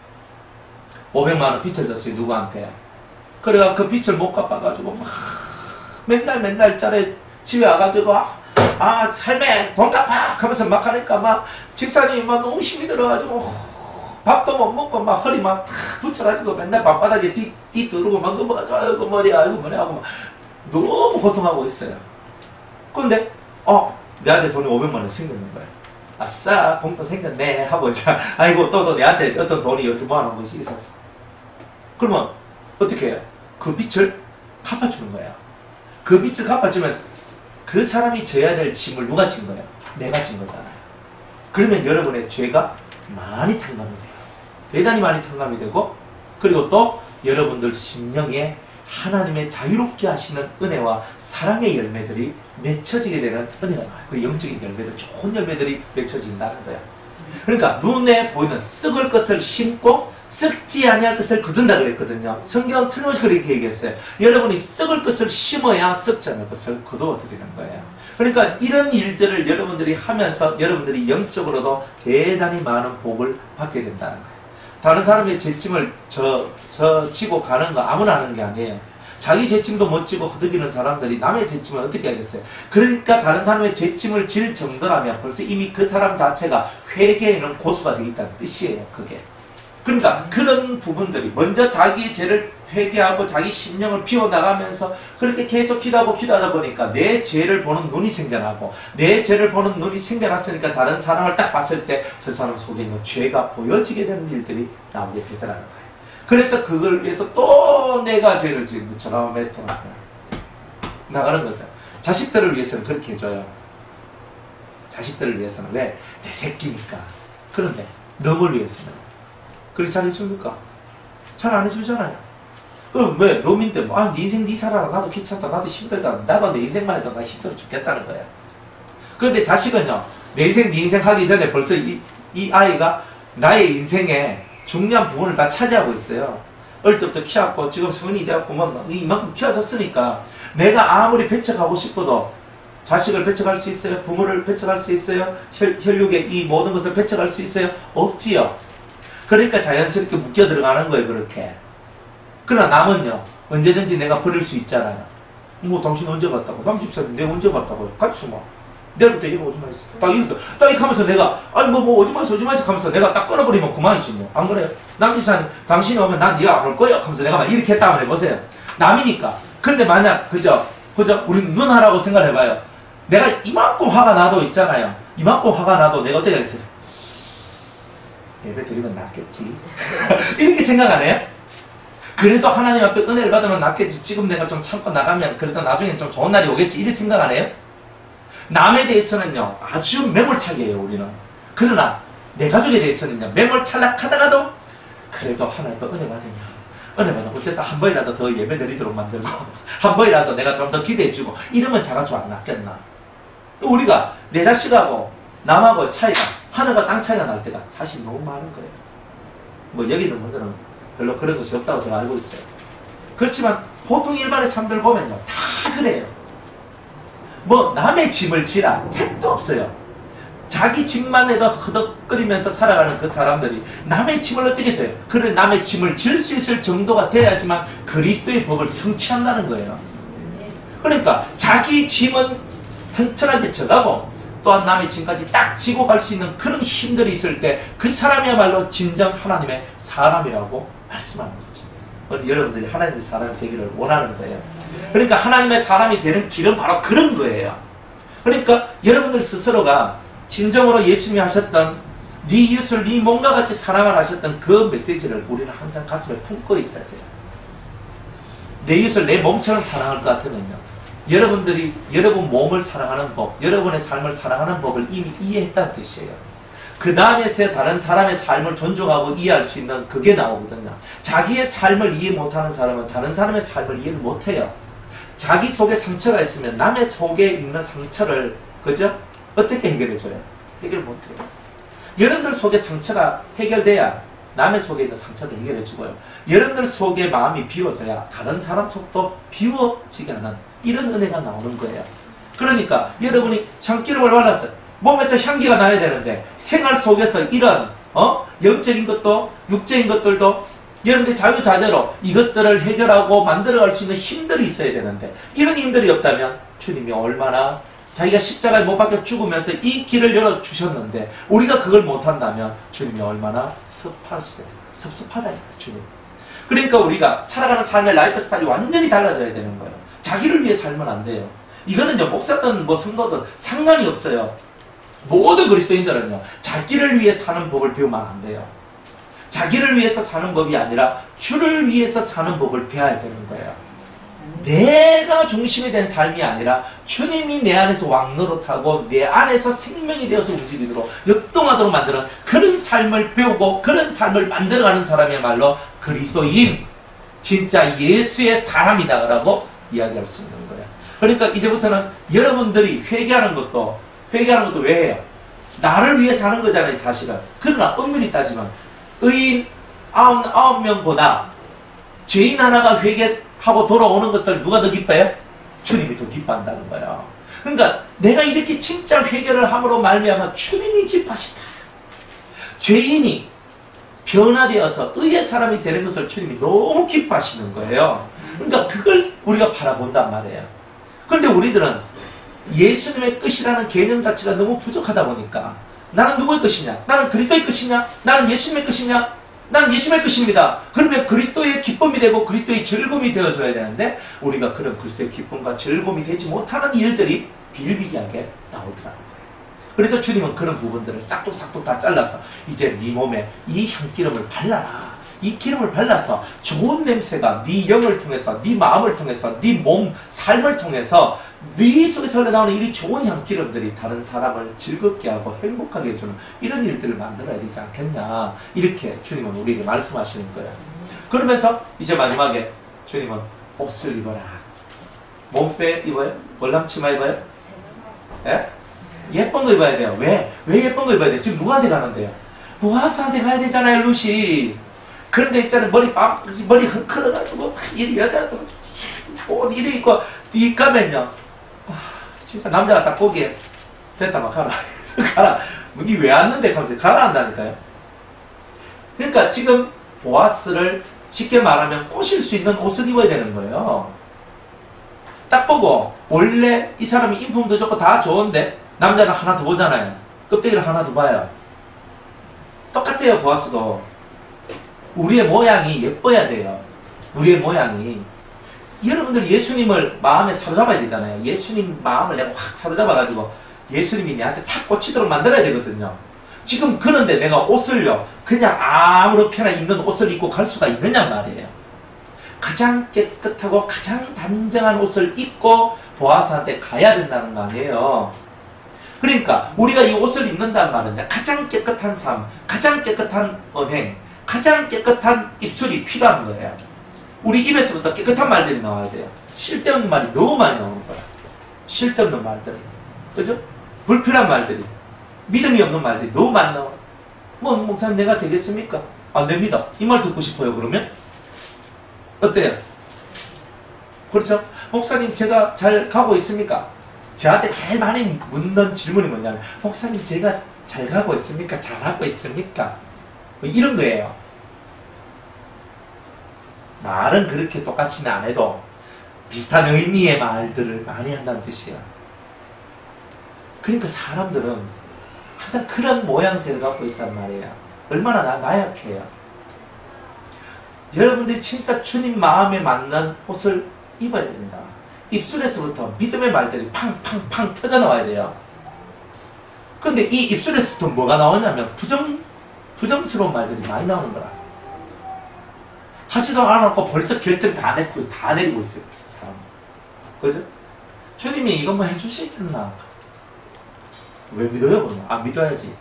500만 원 빚을 졌어요. 누구한테? 그래가 그 빚을 못 갚아가지고 막 맨날 짜래 집에 와가지고 삶에 돈 갚아 하면서 막 하니까 막 집사님이 막 너무 힘이 들어가지고 밥도 못 먹고 막 허리 막 붙여가지고 맨날 밤바닥에 뒤 두르고 막 넘어가죠. 아이고 머리야, 아이고 머리 하고 막 너무 고통하고 있어요. 그런데 내한테 돈이 500만 원 생겼는 거야. 아싸, 봉돈 생겼네 하고 자, 아이고 또 내한테 어떤 돈이 이렇게 모아놓은 것이 있었어. 그러면 어떻게 해요? 그 빚을 갚아주는 거야. 그 빚을 갚아주면 그 사람이 져야 될 짐을 누가 진 거예요? 내가 진 거잖아요. 그러면 여러분의 죄가 많이 탕감이 돼요. 대단히 많이 탕감이 되고, 그리고 또 여러분들 심령에 하나님의 자유롭게 하시는 은혜와 사랑의 열매들이 맺혀지게 되는 은혜가 나와요. 그 영적인 열매들, 좋은 열매들이 맺혀진다는 거예요. 그러니까 눈에 보이는 썩을 것을 심고 썩지 아니할 것을 거둔다 그랬거든요. 성경은 틀림없이 그렇게 얘기했어요. 여러분이 썩을 것을 심어야 썩지 않을 것을 거두어 드리는 거예요. 그러니까 이런 일들을 여러분들이 하면서 여러분들이 영적으로도 대단히 많은 복을 받게 된다는 거예요. 다른 사람의 죄짐을 지고 가는 거 아무나 하는 게 아니에요. 자기 죄짐도 못 지고 허덕이는 사람들이 남의 죄짐을 어떻게 하겠어요? 그러니까 다른 사람의 죄짐을 질 정도라면 벌써 이미 그 사람 자체가 회개에는 고수가 되어 있다는 뜻이에요. 그게. 그러니까 그런 부분들이 먼저 자기의 죄를 회개하고 자기 심령을 비워나가면서 그렇게 계속 기도하다 보니까 내 죄를 보는 눈이 생겨나고, 내 죄를 보는 눈이 생겨났으니까 다른 사람을 딱 봤을 때 저 사람 속에 있는 죄가 보여지게 되는 일들이 나오게 되더라는 거예요. 그래서 그걸 위해서 또 내가 죄를 지은 것처럼 나가는 거죠. 자식들을 위해서는 그렇게 해줘요. 자식들을 위해서는 왜? 내 새끼니까. 그런데 너를 위해서는 그렇게 잘 해줍니까? 잘 안 해주잖아요. 그럼 왜? 놈인데 뭐, 네 인생 네 살아라. 나도 귀찮다. 나도 힘들다. 나도 내 인생만 해도 나 힘들어 죽겠다는 거야. 그런데 자식은요, 내 인생 네 인생 하기 전에 벌써 이 아이가 나의 인생에 중요한 부분을 다 차지하고 있어요. 어릴 때부터 키웠고 지금 성인이 되었고 뭐 이만큼 키워졌으니까 내가 아무리 배척하고 싶어도 자식을 배척할 수 있어요? 부모를 배척할 수 있어요? 혈육의 이 모든 것을 배척할 수 있어요? 없지요. 그러니까 자연스럽게 묶여 들어가는 거예요. 그렇게. 그러나 남은요, 언제든지 내가 버릴 수 있잖아요. 뭐 당신 언제 갔다고? 남 집사님 내가 언제 갔다고? 같이 뭐 내일부터 이거 오지 마있어. 딱 이랬어. 딱 이렇게 하면서 내가 뭐 오지 마있어 하면서 내가 딱 끊어버리면 그만이지 뭐. 안 그래요? 남 집사님 당신이 오면 난 네가 안 올 거야 하면서 내가 막 이렇게 했다 한번 해보세요. 남이니까. 근데 만약 그죠? 우리 누나라고 생각해봐요. 내가 이만큼 화가 나도 있잖아요. 이만큼 화가 나도 내가 어떻게 하겠어요? 예배 드리면 낫겠지. 이렇게 생각 안 해요? 그래도 하나님 앞에 은혜를 받으면 낫겠지. 지금 내가 좀 참고 나가면 그래도 나중엔 좀 좋은 날이 오겠지. 이렇게 생각 안 해요? 남에 대해서는요, 아주 매몰차게 해요, 우리는. 그러나 내 가족에 대해서는요, 매몰찰락하다가도 그래도 하나님께 은혜 받으면 어쨌든 한 번이라도 더 예배 드리도록 만들고 한 번이라도 내가 좀 더 기대해주고 이러면 자가 좀 안 낫겠나. 우리가 내 자식하고 남하고 차이가 하늘과 땅 차이가 날 때가 사실 너무 많은 거예요. 뭐 여기 있는 분들은 별로 그런 것이 없다고 제가 알고 있어요. 그렇지만 보통 일반의 사람들 보면요, 다 그래요. 뭐 남의 짐을 지라 택도 없어요. 자기 짐만 해도 허덕거리면서 살아가는 그 사람들이 남의 짐을 어떻게 져요? 그런 남의 짐을 질 수 있을 정도가 돼야지만 그리스도의 법을 성취한다는 거예요. 그러니까 자기 짐은 튼튼하게 져가고 또한 남의 짐까지 딱 지고 갈 수 있는 그런 힘들이 있을 때 그 사람이야말로 진정 하나님의 사람이라고 말씀하는 거죠. 그래서 여러분들이 하나님의 사람이 되기를 원하는 거예요. 그러니까 하나님의 사람이 되는 길은 바로 그런 거예요. 그러니까 여러분들 스스로가 진정으로 예수님이 하셨던 네 이웃을 네 몸과 같이 사랑을 하셨던 그 메시지를 우리는 항상 가슴에 품고 있어야 돼요. 내 이웃을 내 몸처럼 사랑할 것 같으면요, 여러분들이 여러분 몸을 사랑하는 법, 여러분의 삶을 사랑하는 법을 이미 이해했다는 뜻이에요. 그 다음에서 다른 사람의 삶을 존중하고 이해할 수 있는 그게 나오거든요. 자기의 삶을 이해 못하는 사람은 다른 사람의 삶을 이해를 못해요. 자기 속에 상처가 있으면 남의 속에 있는 상처를 그죠? 어떻게 해결해줘요? 해결 못해요. 여러분들 속에 상처가 해결돼야 남의 속에 있는 상처도 해결해주고요. 여러분들 속에 마음이 비워져야 다른 사람 속도 비워지게 하는 이런 은혜가 나오는 거예요. 그러니까 여러분이 향기름을 발랐어요. 몸에서 향기가 나야 되는데 생활 속에서 이런 영적인 것도 육적인 것들도 여러분들 자유자재로 이것들을 해결하고 만들어갈 수 있는 힘들이 있어야 되는데 이런 힘들이 없다면 주님이 얼마나 자기가 십자가에 못 박혀 죽으면서 이 길을 열어주셨는데 우리가 그걸 못한다면 주님이 얼마나 섭섭하다니까 주님. 그러니까 우리가 살아가는 삶의 라이프 스타일이 완전히 달라져야 되는 거예요. 자기를 위해 살면 안 돼요. 이거는요, 목사든 뭐 성도든 상관이 없어요. 모든 그리스도인들은요, 자기를 위해 사는 법을 배우면 안 돼요. 자기를 위해서 사는 법이 아니라 주를 위해서 사는 법을 배워야 되는 거예요. 내가 중심이 된 삶이 아니라 주님이 내 안에서 왕노릇하고 내 안에서 생명이 되어서 움직이도록 역동하도록 만드는 그런 삶을 배우고 그런 삶을 만들어가는 사람이야말로 그리스도인, 진짜 예수의 사람이다라고 이야기할 수 있는 거예요. 그러니까 이제부터는 여러분들이 회개하는 것도 왜 해요? 나를 위해 사는 거잖아요, 사실은. 그러나 엄밀히 따지면 의인 99명보다 죄인 하나가 회개하고 돌아오는 것을 누가 더 기뻐해요? 주님이 더 기뻐한다는 거예요. 그러니까 내가 이렇게 진짜 회개를 함으로 말미암아 주님이 기뻐하시다. 죄인이 변화되어서 의의 사람이 되는 것을 주님이 너무 기뻐하시는 거예요. 그러니까 그걸 우리가 바라본단 말이에요. 그런데 우리들은 예수님의 끝이라는 개념 자체가 너무 부족하다 보니까 나는 누구의 것이냐? 나는 그리스도의 것이냐? 나는 예수님의 것이냐? 나는 예수님의 것입니다. 그러면 그리스도의 기쁨이 되고 그리스도의 즐거움이 되어줘야 되는데 우리가 그런 그리스도의 기쁨과 즐거움이 되지 못하는 일들이 비일비재하게 나오더라는 거예요. 그래서 주님은 그런 부분들을 싹둑싹둑 다 잘라서 이제 네 몸에 이 향기름을 발라라. 이 기름을 발라서 좋은 냄새가 네 영을 통해서, 네 마음을 통해서, 네 몸, 삶을 통해서 네 속에서 흘러나오는 이 좋은 향기름들이 다른 사람을 즐겁게 하고 행복하게 해주는 이런 일들을 만들어야 되지 않겠냐. 이렇게 주님은 우리에게 말씀하시는 거예요. 그러면서 이제 마지막에 주님은 옷을 입어라. 몸빼 입어요? 월남치마 입어요? 예? 예쁜 거 입어야 돼요. 왜 예쁜 거 입어야 돼요? 지금 누구한테 가는데요? 보아스한테 가야 되잖아요, 루시. 그런데 있잖아요, 머리 흔들어가지고 이 여자도 옷 이래 입고 이 가면요, 진짜 남자가 딱 보기에 됐다 막 가라 가라, 니 왜 왔는데 하면서 가라 한다니까요. 그러니까 지금 보아스를 쉽게 말하면 꼬실 수 있는 옷을 입어야 되는 거예요. 딱 보고 원래 이 사람이 인품도 좋고 다 좋은데 남자는 하나 더 보잖아요. 껍데기를 하나 더 봐요. 똑같아요. 보아스도 우리의 모양이 예뻐야 돼요. 우리의 모양이. 여러분들 예수님을 마음에 사로잡아야 되잖아요. 예수님 마음을 내가 확 사로잡아가지고 예수님이 내한테 탁 꽂히도록 만들어야 되거든요. 지금 그런데 내가 옷을요, 그냥 아무렇게나 입는 옷을 입고 갈 수가 있느냐 말이에요. 가장 깨끗하고 가장 단정한 옷을 입고 보아스한테 가야 된다는 거 아니에요. 그러니까 우리가 이 옷을 입는다는 말은 가장 깨끗한 삶, 가장 깨끗한 언행, 가장 깨끗한 입술이 필요한 거예요. 우리 입에서부터 깨끗한 말들이 나와야 돼요. 쓸데없는 말이 너무 많이 나오는 거야. 쓸데없는 말들이. 그죠? 불필요한 말들이. 믿음이 없는 말들이 너무 많이 나와. 뭐, 목사님 내가 되겠습니까? 안 됩니다. 이 말 듣고 싶어요, 그러면? 어때요? 그렇죠? 목사님 제가 잘 가고 있습니까? 저한테 제일 많이 묻는 질문이 뭐냐면, 목사님 제가 잘 가고 있습니까? 잘하고 있습니까? 뭐 이런 거예요. 말은 그렇게 똑같이는 안 해도 비슷한 의미의 말들을 많이 한다는 뜻이야. 그러니까 사람들은 항상 그런 모양새를 갖고 있단 말이에요. 얼마나 나약해요. 여러분들이 진짜 주님 마음에 맞는 옷을 입어야 된다. 입술에서부터 믿음의 말들이 팡팡팡 터져나와야 돼요. 그런데 이 입술에서부터 뭐가 나오냐면 부정스러운 말들이 많이 나오는 거라. 하지도 않았고 벌써 결정 다 내리고 있어요. 벌써 사람. 그죠? 주님이 이것만 해주시겠나? 왜 믿어요? 그러면? 안 믿어야지.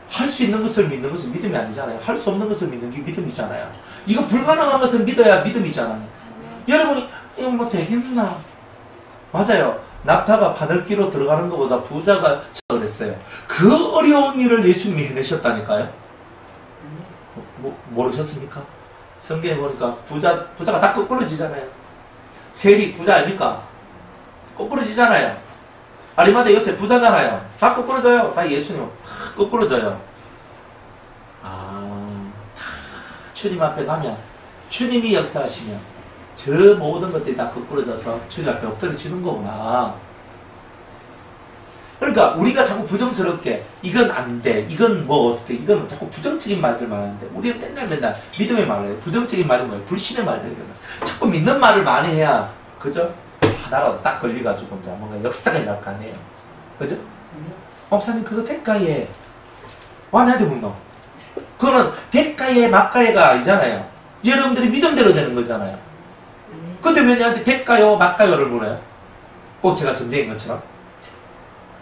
할 수 있는 것을 믿는 것은 믿음이 아니잖아요. 할 수 없는 것을 믿는 게 믿음이잖아요. 이거 불가능한 것을 믿어야 믿음이잖아요. 여러분이 이거 뭐 되겠나? 맞아요. 낙타가 바늘기로 들어가는 것보다 부자가 그랬어요. 그 어려운 일을 예수님이 해내셨다니까요. 모르셨습니까? 성경에 보니까 부자가 다 거꾸로지잖아요. 셀이 부자 아닙니까? 거꾸로지잖아요. 아리마대 요셉 부자잖아요. 다 거꾸로져요. 다 예수님 다 거꾸로져요. 주님 앞에 가면 주님이 역사하시면 저 모든 것들이 다 거꾸로져서 주님 앞에 엎드려지는 거구나. 그러니까 우리가 자꾸 부정스럽게 이건 안 돼, 이건 뭐 어때, 이건 자꾸 부정적인 말들만 하는데 우리는 맨날 믿음의 말을 해요. 부정적인 말은 뭐예요? 불신의 말들이거든. 자꾸 믿는 말을 많이 해야 그죠? 하나라도 딱 걸려가지고 이제 뭔가 역사가 일어날 거 아니에요. 그죠? 목사님 그거 대가에 와 나한테 묻노? 그거는 대가에 막가에가 아니잖아요. 여러분들이 믿음대로 되는 거잖아요. 근데 왜 내한테 대가요 막가요를 물어요? 꼭 제가 전쟁인 것처럼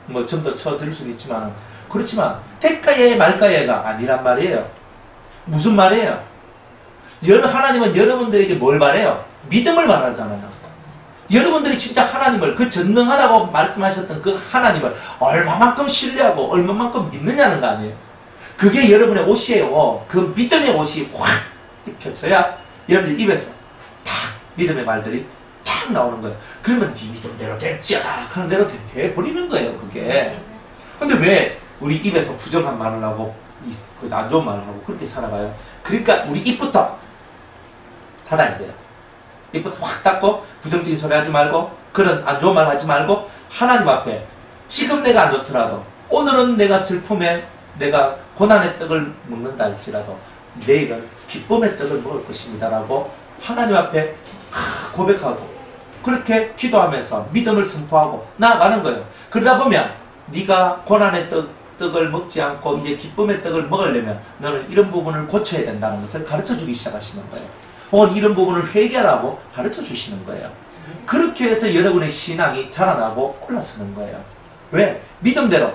뭐 좀 더 쳐드릴 수도 있지만 그렇지만 대가에 말가에가 아니란 말이에요. 무슨 말이에요? 하나님은 여러분들에게 뭘 말해요? 믿음을 말하잖아요. 여러분들이 진짜 하나님을 그 전능하다고 말씀하셨던 그 하나님을 얼마만큼 신뢰하고 얼마만큼 믿느냐는 거 아니에요. 그게 여러분의 옷이에요. 그 믿음의 옷이 확 입혀져야 여러분들 입에서 탁 믿음의 말들이 탁 나오는 거예요. 그러면 네 믿음대로 됐지야 하는 대로 돼버리는 거예요. 그게. 근데 왜 우리 입에서 부정한 말을 하고 안 좋은 말을 하고 그렇게 살아가요? 그러니까 우리 입부터 닫아야 돼요. 입부터 확 닫고 부정적인 소리 하지 말고 그런 안 좋은 말 하지 말고 하나님 앞에 지금 내가 안 좋더라도 오늘은 내가 슬픔에 내가 고난의 떡을 먹는다 할지라도 내일은 기쁨의 떡을 먹을 것입니다 라고 하나님 앞에 고백하고 그렇게 기도하면서 믿음을 선포하고 나아가는 거예요. 그러다 보면 네가 고난의 떡을 먹지 않고 이제 기쁨의 떡을 먹으려면 너는 이런 부분을 고쳐야 된다는 것을 가르쳐주기 시작하시는 거예요. 혹은 이런 부분을 회개하라고 가르쳐주시는 거예요. 그렇게 해서 여러분의 신앙이 자라나고 올라서는 거예요. 왜? 믿음대로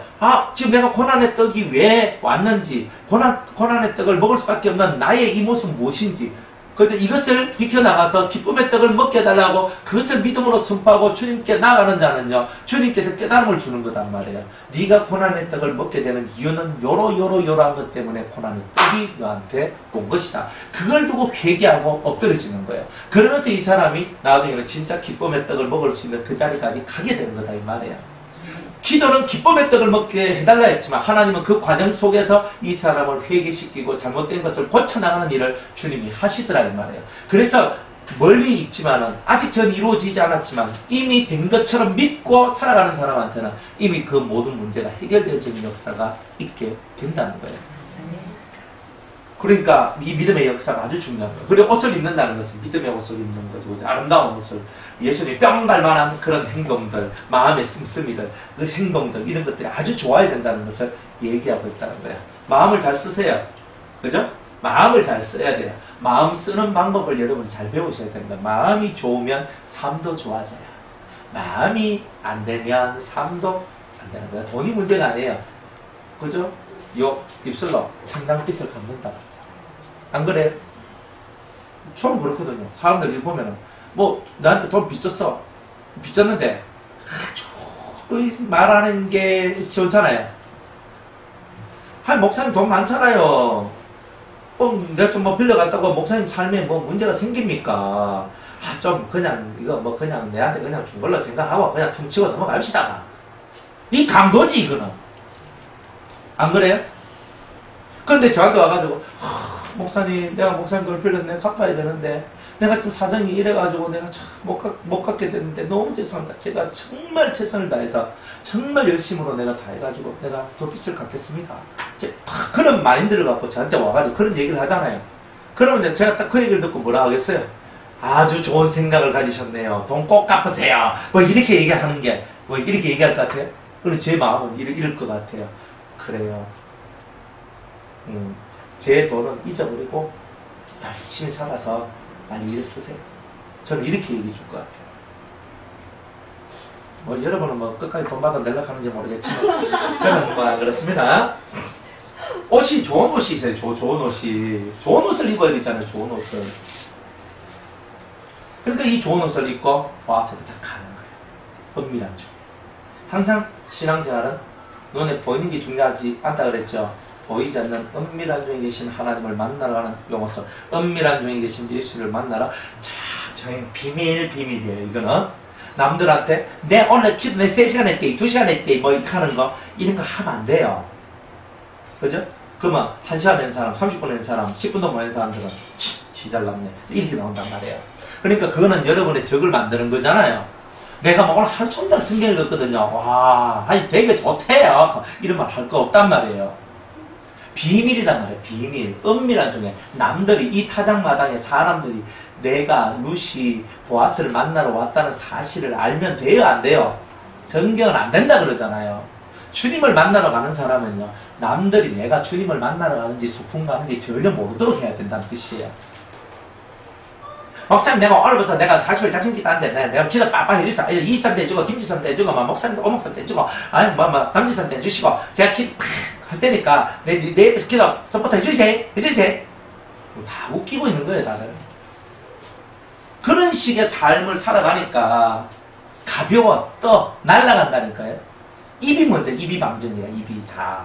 지금 내가 고난의 떡이 왜 왔는지 고난의 떡을 먹을 수밖에 없는 나의 이 모습 무엇인지 그래서 이것을 비켜나가서 기쁨의 떡을 먹게 해달라고 그것을 믿음으로 선포하고 주님께 나아가는 자는요 주님께서 깨달음을 주는 거단 말이에요. 네가 고난의 떡을 먹게 되는 이유는 요러한 것 때문에 고난의 떡이 너한테 온 것이다. 그걸 두고 회개하고 엎드려지는 거예요. 그러면서 이 사람이 나중에는 진짜 기쁨의 떡을 먹을 수 있는 그 자리까지 가게 되는 거다 이 말이에요. 기도는 기쁨의 떡을 먹게 해달라 했지만 하나님은 그 과정 속에서 이 사람을 회개시키고 잘못된 것을 고쳐나가는 일을 주님이 하시더라 이 말이에요. 그래서 멀리 있지만은 아직 전 이루어지지 않았지만 이미 된 것처럼 믿고 살아가는 사람한테는 이미 그 모든 문제가 해결되어지는 역사가 있게 된다는 거예요. 그러니까 이 믿음의 역사가 아주 중요한 거예요. 그리고 옷을 입는다는 것은 믿음의 옷을 입는 거죠. 아름다운 옷을 예수님이 뿅 닮아난 그런 행동들, 마음의 씀씀이들, 그 행동들 이런 것들이 아주 좋아야 된다는 것을 얘기하고 있다는 거예요. 마음을 잘 쓰세요. 그죠? 마음을 잘 써야 돼요. 마음 쓰는 방법을 여러분 잘 배우셔야 됩니다. 마음이 좋으면 삶도 좋아져요. 마음이 안 되면 삶도 안 되는 거예요. 돈이 문제가 아니에요. 그죠? 요 입술로 청당빛을 갚는다고 하죠. 안 그래? 저는 그렇거든요. 사람들 이 보면은 뭐 나한테 돈 빚졌어. 빚졌는데 아주 말하는 게 시원찮아요. 목사님 돈 많잖아요. 내가 좀 뭐 빌려갔다고 목사님 삶에 뭐 문제가 생깁니까? 좀 그냥 이거 뭐 그냥 내한테 그냥 준 걸로 생각하고 그냥 퉁치고 넘어갑시다. 이 강도지 이거는. 안 그래요? 그런데 저한테 와가지고 목사님 내가 목사님 돈을 빌려서 내가 갚아야 되는데 내가 지금 사정이 이래가지고 내가 참 못 갚게 됐는데 너무 죄송합니다. 제가 정말 최선을 다해서 정말 열심으로 내가 다 해가지고 내가 그 빚을 갚겠습니다. 그런 마인드를 갖고 저한테 와가지고 그런 얘기를 하잖아요. 그러면 제가 딱 그 얘기를 듣고 뭐라 하겠어요? 아주 좋은 생각을 가지셨네요. 돈 꼭 갚으세요. 뭐 이렇게 얘기하는 게 뭐 이렇게 얘기할 것 같아요? 그리고 제 마음은 이럴 것 같아요. 그래요. 제 돈은 잊어버리고 열심히 살아서 많이 일을 쓰세요. 저는 이렇게 얘기해 줄 것 같아요. 뭐 여러분은 뭐 끝까지 돈 받아 내려고 하는지 모르겠지만 저는 뭐 그렇습니다. 옷이 좋은 옷이 있어요. 좋은 옷이. 좋은 옷을 입어야 되잖아요. 좋은 옷을. 그러니까 이 좋은 옷을 입고 와서 그냥 가는 거예요. 은밀한 중. 항상 신앙생활은 눈에 보이는 게 중요하지 않다 그랬죠. 보이지 않는 은밀한 중에 계신 하나님을 만나러 가는 용어서 은밀한 중에 계신 예수를 만나러 저희는 비밀이에요. 이거는 남들한테 내 오늘 기도 내 3시간 했대 2시간 했대 뭐 이렇게 하는 거 이런 거 하면 안 돼요. 그죠? 그러면 1시간 낸 사람 30분 낸 사람 10분도 못 낸 사람들은 지 잘났네 이렇게 나온단 말이에요. 그러니까 그거는 여러분의 적을 만드는 거잖아요. 내가 뭐 오늘 하루 종일 성경을 읽었거든요. 와, 아니 되게 좋대요. 이런 말 할 거 없단 말이에요. 비밀이란 말이에요. 비밀. 은밀한 중에 남들이 이 타작마당에 사람들이 내가 루시 보아스를 만나러 왔다는 사실을 알면 돼요, 안 돼요? 성경은 안 된다 그러잖아요. 주님을 만나러 가는 사람은요, 남들이 내가 주님을 만나러 가는지 소풍 가는지 전혀 모르도록 해야 된다는 뜻이에요. 목사님, 내가 오늘부터 내가 40일 작심기도 하는데 내가 기도 빡빡 해주세요. 이집사람도 해주고 김집사람도 해주고 목사님도 오목사님도 해주고 남집사람도 해주시고 제가 기도 팍 할 테니까 내 옆에서 기도 서포트 해주세요. 다 웃기고 있는 거예요, 다들. 그런 식의 삶을 살아가니까 가벼워, 날아간다니까요. 입이 먼저, 입이 방정이야, 입이 다.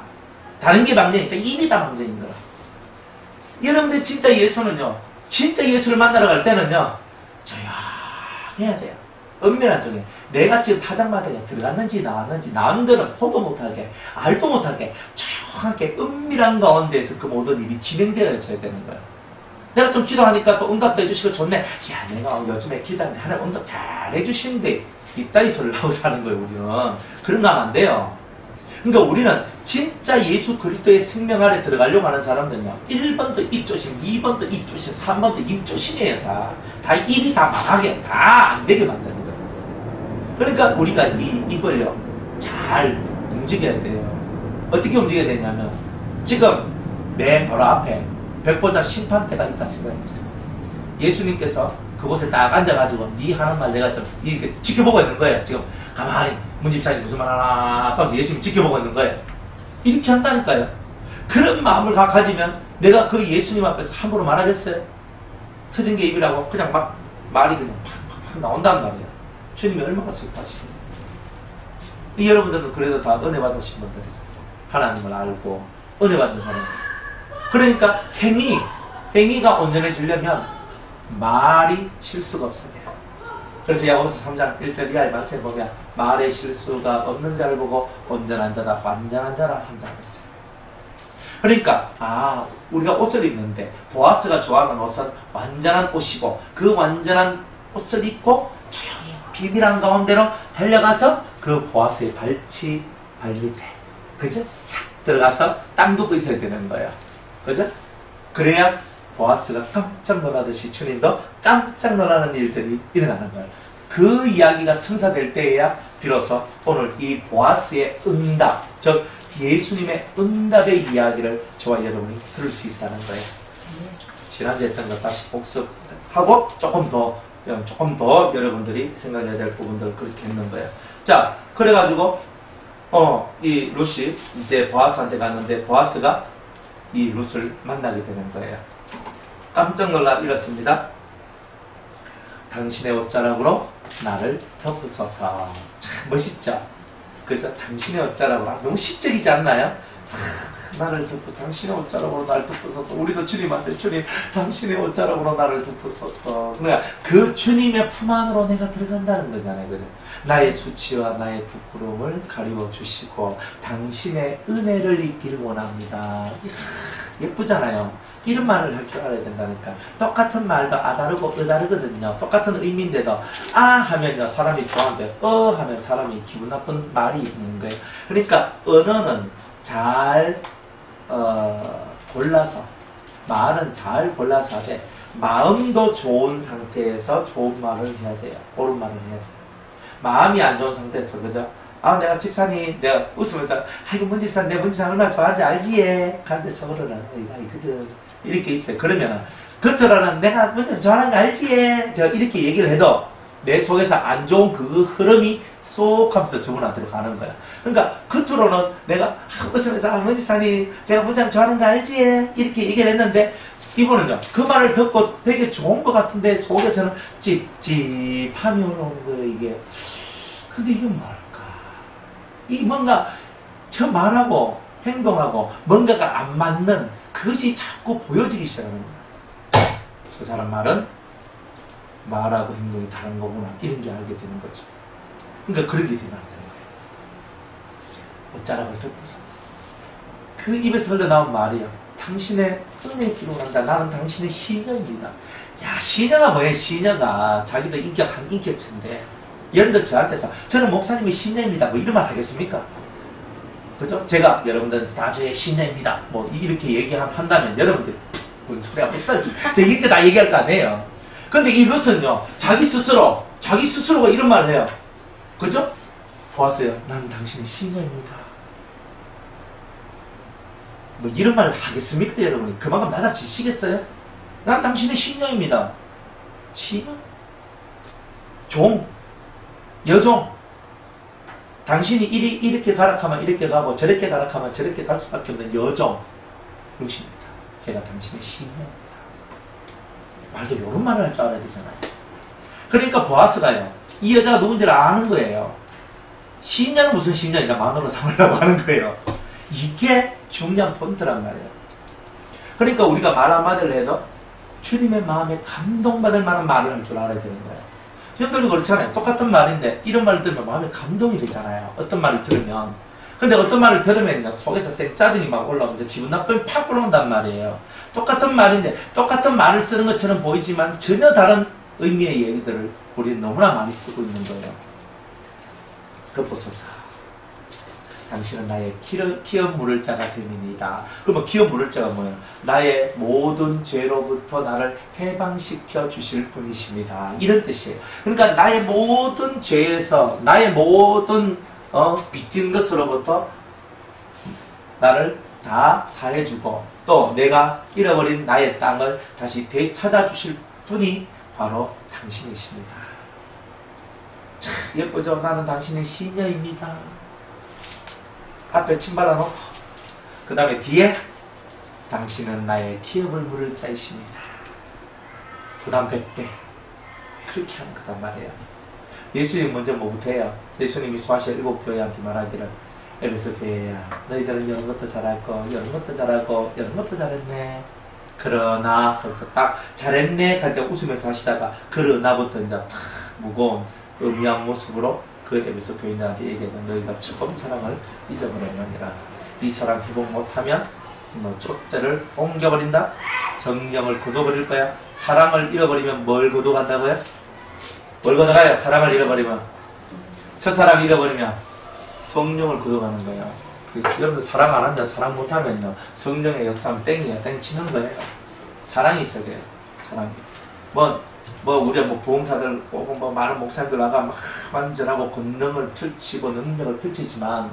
다른 게 방정이니까 입이 다 방정인 거야. 여러분들 진짜 예수는요, 진짜 예수를 만나러 갈 때는요, 조용해야 돼요. 은밀한 중에 내가 지금 타작마당에 들어갔는지 나왔는지 남들은 보도 못하게, 알도 못하게 조용하게 은밀한 가운데에서 그 모든 일이 진행되어져야 되는 거예요. 내가 좀 기도하니까 또 응답도 해주시고 좋네. 야, 내가 요즘에 기도하는데 하나님 응답 잘 해주시는데 이따위 소리를 하고 사는 거예요, 우리는. 그런 거 하면 안 돼요. 그러니까 우리는 진짜 예수 그리스도의 생명 아래 들어가려고 하는 사람들은요, 1번도 입조심, 2번도 입조심, 3번도 입조심이에요. 다 입이 다 망하게, 다 안 되게 만드는 거예요. 그러니까 우리가 이 입을요, 잘 움직여야 돼요. 어떻게 움직여야 되냐면, 지금 내 바로 앞에 백보자 심판대가 있다 생각해보세요. 예수님께서 그곳에 딱 앉아가지고 네 하는 말 내가 좀 이렇게 지켜보고 있는 거예요. 지금 가만히 문집사님 무슨 말 하나 하면서 예수님 지켜보고 있는 거예요. 이렇게 한다니까요. 그런 마음을 가지면 내가 그 예수님 앞에서 함부로 말하겠어요? 터진 게 입이라고 그냥 막 말이 그냥 팍팍팍 나온단 말이에요. 주님이 얼마나 슬퍼하시겠어요. 여러분들도 그래도 다 은혜 받으신 분들이죠. 하나님을 알고 은혜 받는 사람. 그러니까 행위가 온전해지려면 말이 실수가 없어야 돼요. 그래서 야고보서 3장 1절 이하의 말씀에 보면 말에 실수가 없는 자를 보고 온전한 자다, 완전한 자라 한다 했어요. 그러니까 우리가 옷을 입는데 보아스가 좋아하는 옷은 완전한 옷이고 그 완전한 옷을 입고 조용히 비밀한 가운데로 달려가서 그 보아스의 발 밑에 그저 싹 들어가서 땀 두고 있어야 되는 거예요. 그죠? 그래야 보아스가 깜짝 놀라듯이 주님도 깜짝 놀라는 일들이 일어나는 거예요. 그 이야기가 성사될 때에야 비로소 오늘 이 보아스의 응답, 즉 예수님의 응답의 이야기를 저와 여러분이 들을 수 있다는 거예요. 지난주에 했던 것 다시 복습하고 조금 더 여러분들이 생각해야 될 부분들을 그렇게 했는 거예요. 자, 그래가지고 이 룻이 이제 보아스한테 갔는데 보아스가 이 룻을 만나게 되는 거예요. 깜짝 놀라 이렇습니다. 당신의 옷자락으로 나를 덮으소서. 참 멋있죠? 그죠? 당신의 옷자락으로. 너무 시적이지 않나요? 나를 당신의 옷자락으로 나를 덮으소서. 우리도 주님한테 주님 당신의 옷자락으로 나를 덮으소서. 그러니까 그 주님의 품 안으로 내가 들어간다는 거잖아요. 그죠? 나의 수치와 나의 부끄러움을 가리워 주시고 당신의 은혜를 입기를 원합니다. 예쁘잖아요. 이런 말을 할 줄 알아야 된다니까. 똑같은 말도 다르고 다르거든요. 똑같은 의미인데도 하면요 사람이 좋아하는데 하면 사람이 기분 나쁜 말이 있는 거예요. 그러니까 언어는 잘 골라서, 말은 잘 골라서 하되 마음도 좋은 상태에서 좋은 말을 해야 돼요. 옳은 말을 해야 돼요. 마음이 안 좋은 상태에서, 그죠? 내가 집사님, 내가 웃으면서 이거 문 집사님, 내 문 집사님 얼마나 좋아하는지 알지? 예? 가는데 속으로는 이거든 이렇게 있어요. 그러면은 겉으로는 내가 문 집사님 좋아하는 거 알지? 예? 제가 이렇게 얘기를 해도 내 속에서 안 좋은 그 흐름이 쏙 하면서 저분한테로 가는 거야. 그러니까 겉으로는 내가 웃으면서 문 집사님 제가 문 집사님 좋아하는 거 알지? 예? 이렇게 얘기를 했는데 이분은요 그 말을 듣고 되게 좋은 것 같은데 속에서는 찝찝함이 올라오는 거예요. 이게 근데 이게 뭘까? 이 뭔가 저 말하고 행동하고 뭔가가 안 맞는 그것이 자꾸 보여지기 시작하는 거야. 저 사람 말은 말하고 행동이 다른 거구나 이런 게 알게 되는 거죠. 그러니까 그렇게 되면 안 되는 거예요. 옷자락을 덮으소서. 그 입에서 흘러나온 말이요. 당신의 은혜에 기록한다. 나는 당신의 시녀입니다. 야, 시녀가 뭐예요? 시녀가 자기도 인격체인데 예를 들어 저한테서 저는 목사님이 신녀입니다. 뭐 이런 말 하겠습니까? 그죠? 제가 여러분들 다 저의 신녀입니다. 뭐 이렇게 얘기한다면 여러분들 뭔 소리 하고 있어? 제가 이렇게 다 얘기할 거 아니에요. 근데 이것은요, 자기 스스로가 이런 말을 해요. 그죠? 보았어요. 나는 당신의 신녀입니다. 뭐 이런 말을 하겠습니까, 여러분이? 그만큼 낮아지시겠어요? 난 당신의 신녀입니다. 신녀? 종, 여종. 당신이 이렇게 가락하면 이렇게 가고 저렇게 가락하면 저렇게 갈 수밖에 없는 여종 루시입니다. 제가 당신의 신녀입니다. 말도 이런 말을 할 줄 알아야 되잖아요. 그러니까 보아스가요, 이 여자가 누군지를 아는 거예요. 신녀는 무슨 신녀이냐, 마누라 삼으려고 하는 거예요. 이게 중요한 포인트란 말이에요. 그러니까 우리가 말 한마디를 해도 주님의 마음에 감동받을 만한 말을 할 줄 알아야 되는 거예요. 여러분들도 그렇잖아요. 똑같은 말인데 이런 말을 들으면 마음에 감동이 되잖아요. 어떤 말을 들으면. 근데 어떤 말을 들으면요, 속에서 쌩 짜증이 막 올라오면서 기분 나쁨이 팍 올라온단 말이에요. 똑같은 말인데 똑같은 말을 쓰는 것처럼 보이지만 전혀 다른 의미의 얘기들을 우리는 너무나 많이 쓰고 있는 거예요. 덮어서서 당신은 나의 기업 물을 자가 됨이니이다. 그러면 기업 물을 자가 뭐예요? 나의 모든 죄로부터 나를 해방시켜 주실 분이십니다. 이런 뜻이에요. 그러니까 나의 모든 죄에서, 나의 모든 빚진 것으로부터 나를 다 사해주고, 또 내가 잃어버린 되찾아 땅을 다시 되찾아 주실 분이 바로 당신이십니다. 참 예쁘죠? 나는 당신의 시녀입니다. 앞에 침 발라놓고 그 다음에 뒤에 당신은 나의 기업을 물을 자이십니다. 부담 100배. 그렇게 하는 거단 말이에요. 예수님 먼저 뭐부터 해요? 예수님이 수하실 7교회한테 말하기를, 에베소 교회야, 너희들은 이런 것도 잘하고 이런 것도 잘하고 이런 것도 잘했네. 그러나 그래서 딱 잘했네 할 때 웃으면서 하시다가 그러나부터 이제 탁 무거운 의미한 모습으로 그 에베소 교인들한테 얘기해서 너희가 처음 사랑을 잊어버렸느니라. 이 사랑 회복 못하면 너 촛대를 옮겨버린다. 성령을 거둬버릴 거야. 사랑을 잃어버리면 뭘 거둬간다고요? 뭘 거둬가요? 사랑을 잃어버리면, 첫사랑 잃어버리면 성령을 거둬가는 거예요. 그래서 여러분들 사랑 안 하면, 사랑 못하면요, 성령의 역사는 땡이에요. 땡 치는 거예요. 사랑이 있어야 돼요. 사랑이. 우리가 부흥사들 혹은 많은 목사님들 나가 막 완전하고 권능을 펼치고 능력을 펼치지만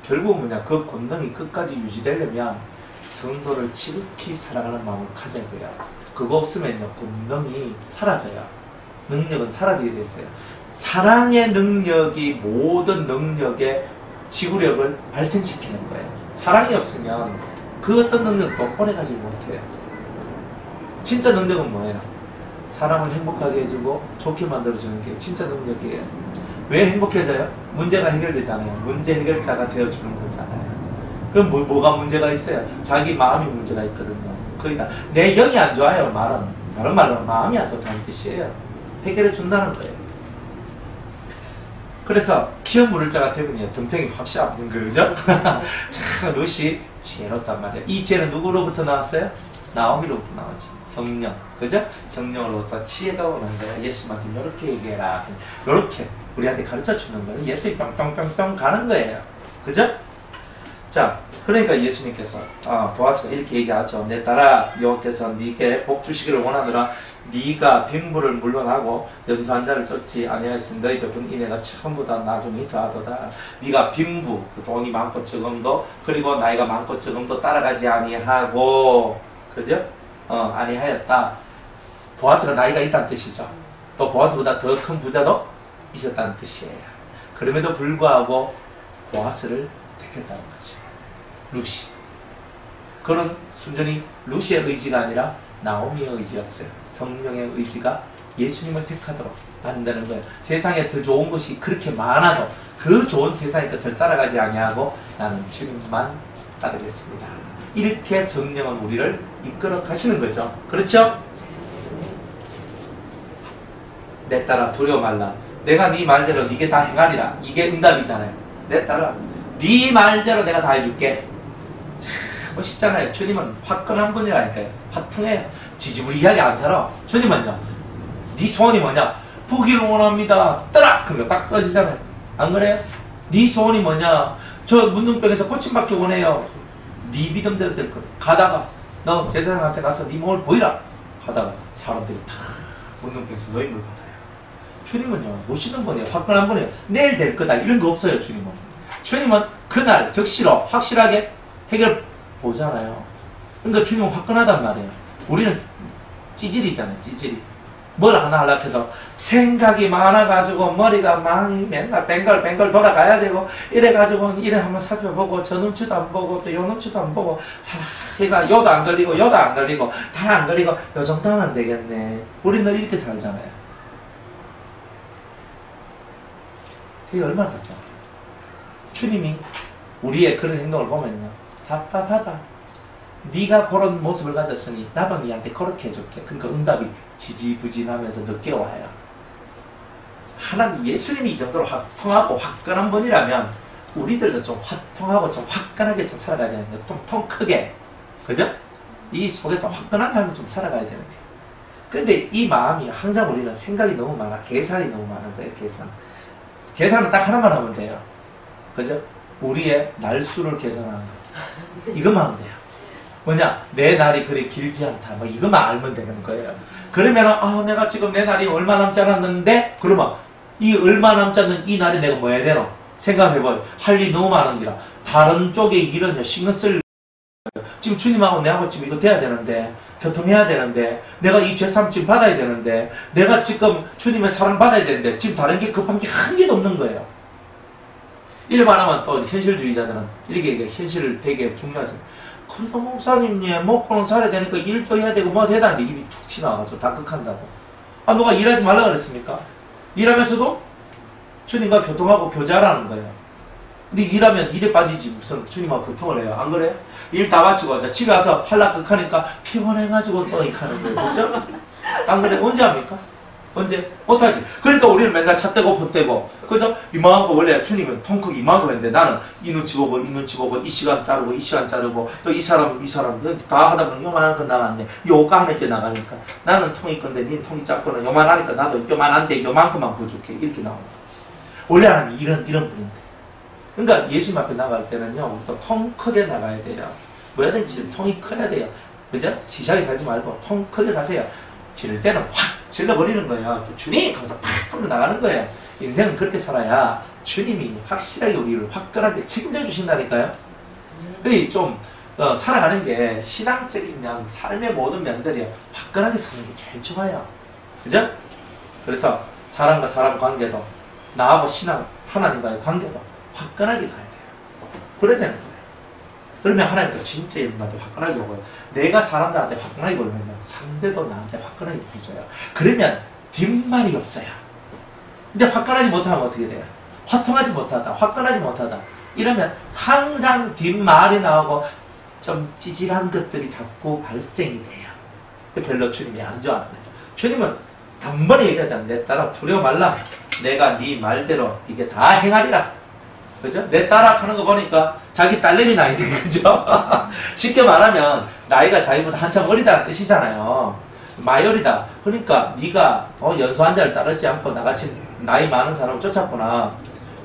결국은 뭐냐, 그 권능이 끝까지 유지되려면 성도를 지극히 사랑하는 마음을 가져야 돼요. 그거 없으면요, 권능이 사라져요. 능력은 사라지게 됐어요. 사랑의 능력이 모든 능력의 지구력을 발생시키는 거예요. 사랑이 없으면 그 어떤 능력도 오래가지 못해요. 진짜 능력은 뭐예요? 사람을 행복하게 해주고 좋게 만들어주는 게 진짜 능력이에요. 왜 행복해져요? 문제가 해결되잖아요. 문제 해결자가 되어주는 거잖아요. 그럼 뭐가 문제가 있어요? 자기 마음이 문제가 있거든요. 거의 다 내 영이 안 좋아요. 말은 다른 말로 마음이 안 좋다는 뜻이에요. 해결해 준다는 거예요. 그래서 기업 물을 자가 되면 덤탱이 확실히 없는 거죠. 참 롯이 지혜롭단 말이에요. 이 지혜는 누구로부터 나왔어요? 나오미로부터 나왔지. 성령. 그죠? 성령으로부터 지혜가 오는 거야. 예수한테 이렇게 얘기해라. 이렇게 우리한테 가르쳐 주는 거예요. 예수이 뿅뿅뿅뿅 가는 거예요. 그죠? 자, 그러니까 예수님께서 보아스가 이렇게 얘기하죠. 내 딸아, 여호와께서 네게 복 주시기를 원하노라. 네가 빈부를 물러나고 연수한 자를 쫓지 아니하였으니 너희 베푼 인애가 처음보다 나중이 더하도다. 네가 빈부, 그 돈이 많고 적음도, 그리고 나이가 많고 적음도 따라가지 아니하고, 그죠? 아니하였다. 보아스가 나이가 있다는 뜻이죠. 또 보아스보다 더 큰 부자도 있었다는 뜻이에요. 그럼에도 불구하고 보아스를 택했다는 거죠. 루시. 그는 순전히 루시의 의지가 아니라 나오미의 의지였어요. 성령의 의지가 예수님을 택하도록 만드는 거예요. 세상에 더 좋은 것이 그렇게 많아도 그 좋은 세상의 것을 따라가지 아니하고 나는 주님만 따르겠습니다. 이렇게 성령은 우리를 이끌어 가시는 거죠. 그렇죠? 내 딸아 두려워 말라. 내가 네 말대로 네게 다 행하리라. 이게 응답이잖아요. 내 딸아 네 말대로 내가 다 해줄게. 참 멋있잖아요. 주님은 화끈한 분이라니까요. 화통해요. 지지부리하게 안 살아. 주님은요, 네 소원이 뭐냐? 보기를 원합니다. 떠라! 그러니까 딱 떠지잖아요. 안 그래요? 네 소원이 뭐냐? 저 문둥병에서 고침받기 원해요. 네 믿음대로 될 거다. 가다가 너 제사장한테 가서 네 몸을 보이라. 가다가 사람들이 다 문둥병에서 노임을 받아요. 주님은요, 모시는 분이에요. 화끈한 분이에요. 내일 될 거다. 이런 거 없어요, 주님은. 주님은 그날 적시로 확실하게 해결 보잖아요. 그러니까 주님은 화끈하단 말이에요. 우리는 찌질이잖아요, 찌질이. 뭘 하나 하려고 해도 생각이 많아가지고 머리가 많이 맨날 뱅글뱅글 돌아가야 되고 이래가지고 이래 한번 살펴보고 저 눈치도 안 보고 또 요 눈치도 안 보고 얘가 요도 안 걸리고 요도 안 걸리고 다 안 걸리고 요 정도 하면 되겠네. 우리는 이렇게 살잖아요. 그게 얼마나 답답해요. 주님이 우리의 그런 행동을 보면요, 답답하다. 네가 그런 모습을 가졌으니 나도 네한테 그렇게 해줄게. 그러니까 응답이 지지부진하면서 늦게 와요. 하나님, 예수님이 이 정도로 화통하고 화끈한 분이라면 우리들도 좀 화통하고 좀 화끈하게 좀 살아가야 되는 거예요. 통 크게. 그죠? 이 속에서 화끈한 삶을 좀 살아가야 되는 거예요. 근데 이 마음이 항상 우리는 생각이 너무 많아. 계산이 너무 많은 거예요. 계산은 딱 하나만 하면 돼요. 그죠? 우리의 날수를 계산하는 거. 이것만 하면 돼요. 뭐냐? 내 날이 그리 길지 않다. 뭐 이것만 알면 되는 거예요. 그러면은, 아, 내가 지금 내 날이 얼마 남지 않았는데? 그러면, 이 얼마 남지 않는 이 날이 내가 뭐 해야 되노? 생각해봐요. 할 일이 너무 많은 기라. 다른 쪽의 일은요, 신경 쓸, 지금 주님하고 내하고 지금 이거 돼야 되는데, 교통해야 되는데, 내가 이 죄삼 지금 받아야 되는데, 내가 지금 주님의 사랑 받아야 되는데, 지금 다른 게 급한 게 한 개도 없는 거예요. 이래 말하면 또 현실주의자들은 이렇게 현실을 되게 중요하세요. 그래도 목사님, 먹고는 살아야 되니까 일도 해야 되고 뭐 대단한데 입이 툭 튀나가지고 다 극한다고. 아, 누가 일하지 말라 그랬습니까? 일하면서도 주님과 교통하고 교제하라는 거예요. 근데 일하면 일에 빠지지 무슨 주님하고 교통을 해요. 안 그래요? 일 다 마치고 이제 집에 와서 할락 극하니까 피곤해가지고 또 이렇게 하는 거예요. 그죠? 안 그래? 언제 합니까? 언제? 못하지. 그러니까 우리는 맨날 차 떼고 버 떼고, 그죠? 이만큼 원래 주님은 통 크기 이만큼 했는데 나는 이 눈치 보고 이 눈치 보고 이 시간 자르고 이 시간 자르고 또 이 사람 다 하다 보면 요만한 거 나갔네. 요가 하나 게 나가니까 나는 통이 건데 닌 통이 작거나 요만하니까 나도 요만한데 요만큼만 부족해. 이렇게 나오는 거지. 원래 하나님 이런 분인데. 그러니까 예수님 앞에 나갈 때는요, 우리도 통 크게 나가야 돼요. 뭐든지 통이 커야 돼요. 그죠? 시시하게 살지 말고 통 크게 사세요. 지를 때는 확 질러버리는 거예요. 또 주님! 하면서 팍 하면서 나가는 거예요. 인생은 그렇게 살아야 주님이 확실하게 우리를 화끈하게 책임져 주신다니까요. 그게 좀 살아가는 게 신앙적인 면, 삶의 모든 면들이 화끈하게 사는 게 제일 좋아요. 그죠? 그래서 사람과 사람 관계도 나하고 신앙, 하나님과의 관계도 화끈하게 가야 돼요. 그래야 되는 거예요. 그러면 하나님도 진짜 여러분한테 화끈하게 오고요. 내가 사람들한테 화끈하게 오면 상대도 나한테 화끈하게 보여줘요. 그러면 뒷말이 없어요. 근데 화끈하지 못하면 어떻게 돼요? 화통하지 못하다, 화끈하지 못하다 이러면 항상 뒷말이 나오고 좀 찌질한 것들이 자꾸 발생이 돼요. 별로 주님이 안 좋아하는 거죠. 주님은 단번에 얘기하지 내 따라 두려워 말라. 내가 네 말대로 이게 다 행하리라. 그죠? 내 딸아 하는 거 보니까 자기 딸내미 나이인 거죠. 쉽게 말하면 나이가 자기보다 한참 어리다는 뜻이잖아요. 마이어리다. 그러니까 네가 연소 한 자를 따르지 않고 나같이 나이 많은 사람을 쫓았구나.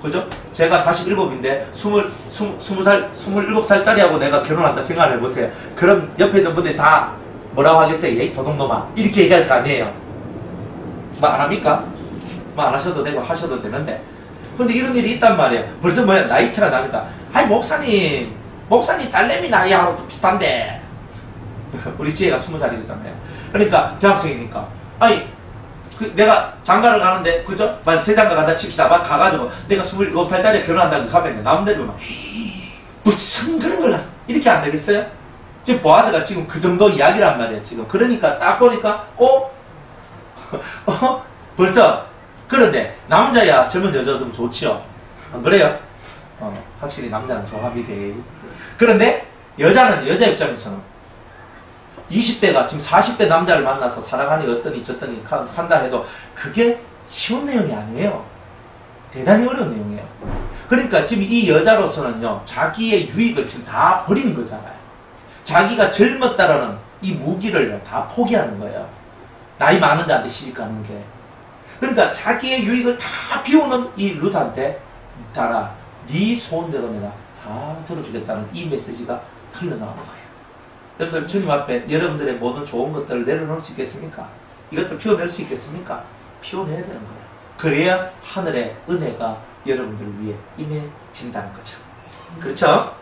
그죠? 제가 47인데 27살짜리하고 내가 결혼한다 생각을 해보세요. 그럼 옆에 있는 분들이 다 뭐라고 하겠어요? 에이 도둑놈아 이렇게 얘기할 거 아니에요. 말 안 합니까? 말 안 하셔도 되고 하셔도 되는데, 근데 이런 일이 있단 말이에요. 벌써 뭐야, 나이차가 나니까, 아이, 목사님 딸내미 나이하고 또 비슷한데. 우리 지혜가 20살이잖아요. 그러니까, 대학생이니까. 아니, 내가 장가를 가는데, 그죠? 세 장가 간다 칩시다. 막 가가지고, 내가 27살짜리 결혼한다고 가면, 남들이 막, 무슨 그런 걸, 이렇게 안 되겠어요? 지금 보아스가 지금 그 정도 이야기란 말이에요, 지금. 그러니까, 딱 보니까, 벌써, 그런데 남자야 젊은 여자도 좋지요. 안 그래요? 확실히 남자는 좋아합니다. 그런데 여자는 여자 입장에서는 20대가 지금 40대 남자를 만나서 사랑하니 어떠니 저떠니 한다 해도 그게 쉬운 내용이 아니에요. 대단히 어려운 내용이에요. 그러니까 지금 이 여자로서는요, 자기의 유익을 지금 다 버리는 거잖아요. 자기가 젊었다라는 이 무기를 다 포기하는 거예요. 나이 많은 자한테 시집가는 게. 그러니까 자기의 유익을 다 비우는 이 룻한테 따라 네 소원대로 내가 다 들어주겠다는 이 메시지가 흘러나오는 거예요. 여러분들 주님 앞에 여러분들의 모든 좋은 것들을 내려놓을 수 있겠습니까? 이것들 피워낼 수 있겠습니까? 피워내야 되는 거예요. 그래야 하늘의 은혜가 여러분들 위해 임해진다는 거죠. 그렇죠?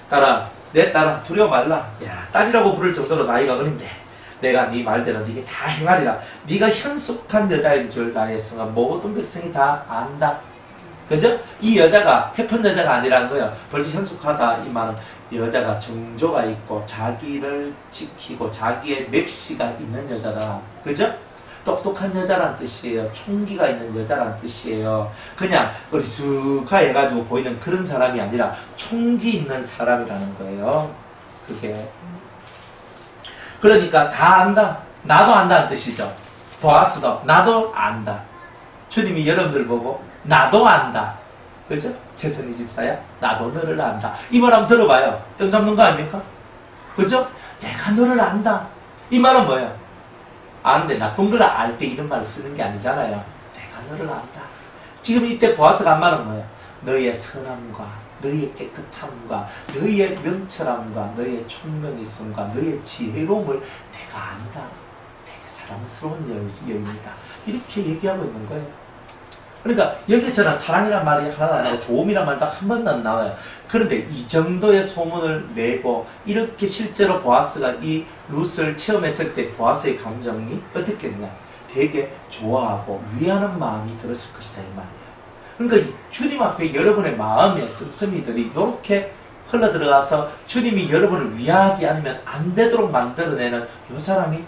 따라 내 딸아 두려워 말라. 야, 딸이라고 부를 정도로 나이가 어린데 내가 네 말대로 네게 다 행하리라. 네가 현숙한 여자인 줄 나의 성은 모든 백성이 다 안다. 그죠? 이 여자가 해픈 여자가 아니라는 거예요. 벌써 현숙하다 이 말은 여자가 정조가 있고 자기를 지키고 자기의 맵시가 있는 여자다. 그죠? 똑똑한 여자란 뜻이에요. 총기가 있는 여자란 뜻이에요. 그냥 어리숙하 해가지고 보이는 그런 사람이 아니라 총기 있는 사람이라는 거예요. 그게. 그러니까 다 안다. 나도 안다는 뜻이죠. 보아스도 나도 안다. 주님이 여러분들 보고 나도 안다. 그죠? 최선희 집사야 나도 너를 안다. 이 말 한번 들어봐요. 땡 잡는 거 아닙니까? 그죠? 내가 너를 안다. 이 말은 뭐예요? 아는데 나쁜 걸 알 때 이런 말을 쓰는 게 아니잖아요. 내가 너를 안다. 지금 이때 보아스가 한 말은 뭐예요? 너의 선함과 너의 깨끗함과 너의 명철함과 너의 총명있음과 너의 지혜로움을 내가 안다. 되게 사랑스러운 여인이다. 이렇게 얘기하고 있는 거예요. 그러니까 여기서는 사랑이란 말이 하나도 안 나오고 좋음이란 말도 한 번도 안 나와요. 그런데 이 정도의 소문을 내고 이렇게 실제로 보아스가 이 룻을 체험했을 때 보아스의 감정이 어떻겠냐? 되게 좋아하고 위하는 마음이 들었을 것이다 이 말이에요. 그러니까 주님 앞에 여러분의 마음의 씀씀이들이 이렇게 흘러들어가서 주님이 여러분을 위하지 않으면 안 되도록 만들어내는 이 사람이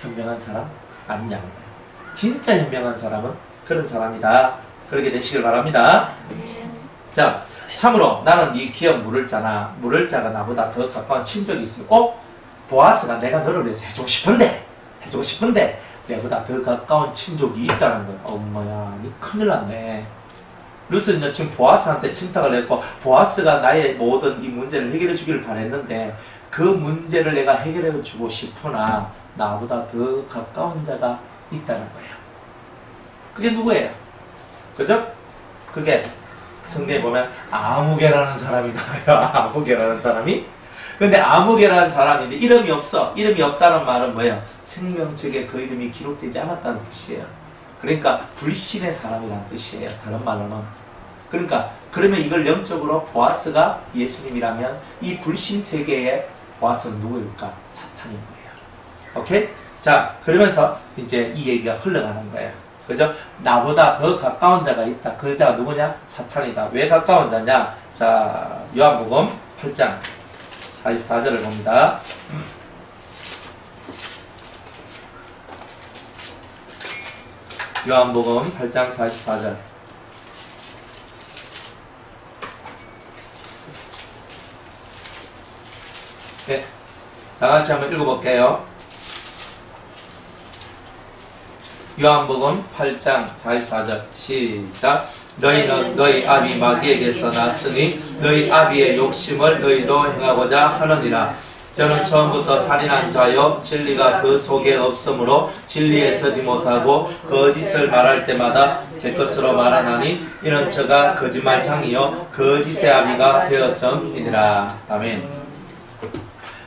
현명한 사람 아니냐는 거예요. 진짜 현명한 사람은 그런 사람이다. 그렇게 되시길 바랍니다. 자, 참으로 나는 이 기업 물을 자나 물을 자가 나보다 더 가까운 친족이 있으면 보아스가 내가 너를 위해서 해주고 싶은데 내보다 더 가까운 친족이 있다는 거야. 엄마야, 니 큰일 났네. 룻은 지금 보아스한테 침탁을 했고 보아스가 나의 모든 이 문제를 해결해 주기를 바랬는데 그 문제를 내가 해결해 주고 싶으나 나보다 더 가까운 자가 있다는 거예요. 그게 누구예요? 그죠? 그게 성경에 보면 아무개라는 사람이 나와요. 아무개라는 사람이. 근데 아무개라는 사람인데 이름이 없어. 이름이 없다는 말은 뭐예요? 생명책에 그 이름이 기록되지 않았다는 뜻이에요. 그러니까 불신의 사람이라는 뜻이에요. 다른 말로는. 그러니까 그러면 이걸 영적으로 보아스가 예수님이라면 이 불신 세계의 보아스는 누구일까? 사탄인 거예요. 오케이? 자, 그러면서 이제 이 얘기가 흘러가는 거예요. 그죠? 나보다 더 가까운 자가 있다. 그 자가 누구냐? 사탄이다. 왜 가까운 자냐? 자, 요한복음 8장 44절을 봅니다. 요한복음 8장 44절. 네, 다같이 한번 읽어볼게요. 요한복음 8장 44절 시작. 너희는 너희 아비 마귀에게서 났으니 너희 아비의 욕심을 너희도 행하고자 하느니라. 저는 처음부터 살인한 자요 진리가 그 속에 없으므로 진리에 서지 못하고 거짓을 말할 때마다 제 것으로 말하나니 이런 저가 거짓말장이요 거짓의 아비가 되었음이니라. 아멘.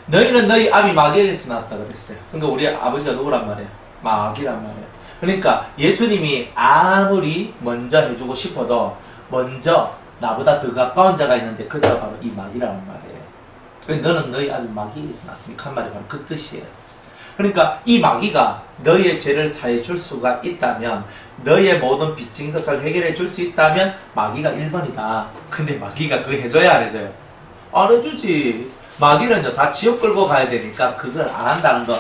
너희는 너희 아비 마귀에게서 났다 그랬어요. 그러니까 우리 아버지가 누구란 말이에요? 마귀란 말이에요. 그러니까 예수님이 아무리 먼저 해주고 싶어도 먼저 나보다 더 가까운 자가 있는데 그 자가 바로 이 마귀라는 말이에요. 너는 너희 아비 마귀에게서 났으니까 한 말이 바로 그 뜻이에요. 그러니까 이 마귀가 너희의 죄를 사해 줄 수가 있다면 너희의 모든 빚진 것을 해결해 줄 수 있다면 마귀가 1번이다. 근데 마귀가 그거 해줘야 안 해줘요? 안 해주지. 마귀는요 다 지옥 끌고 가야 되니까 그걸 안 한다는 거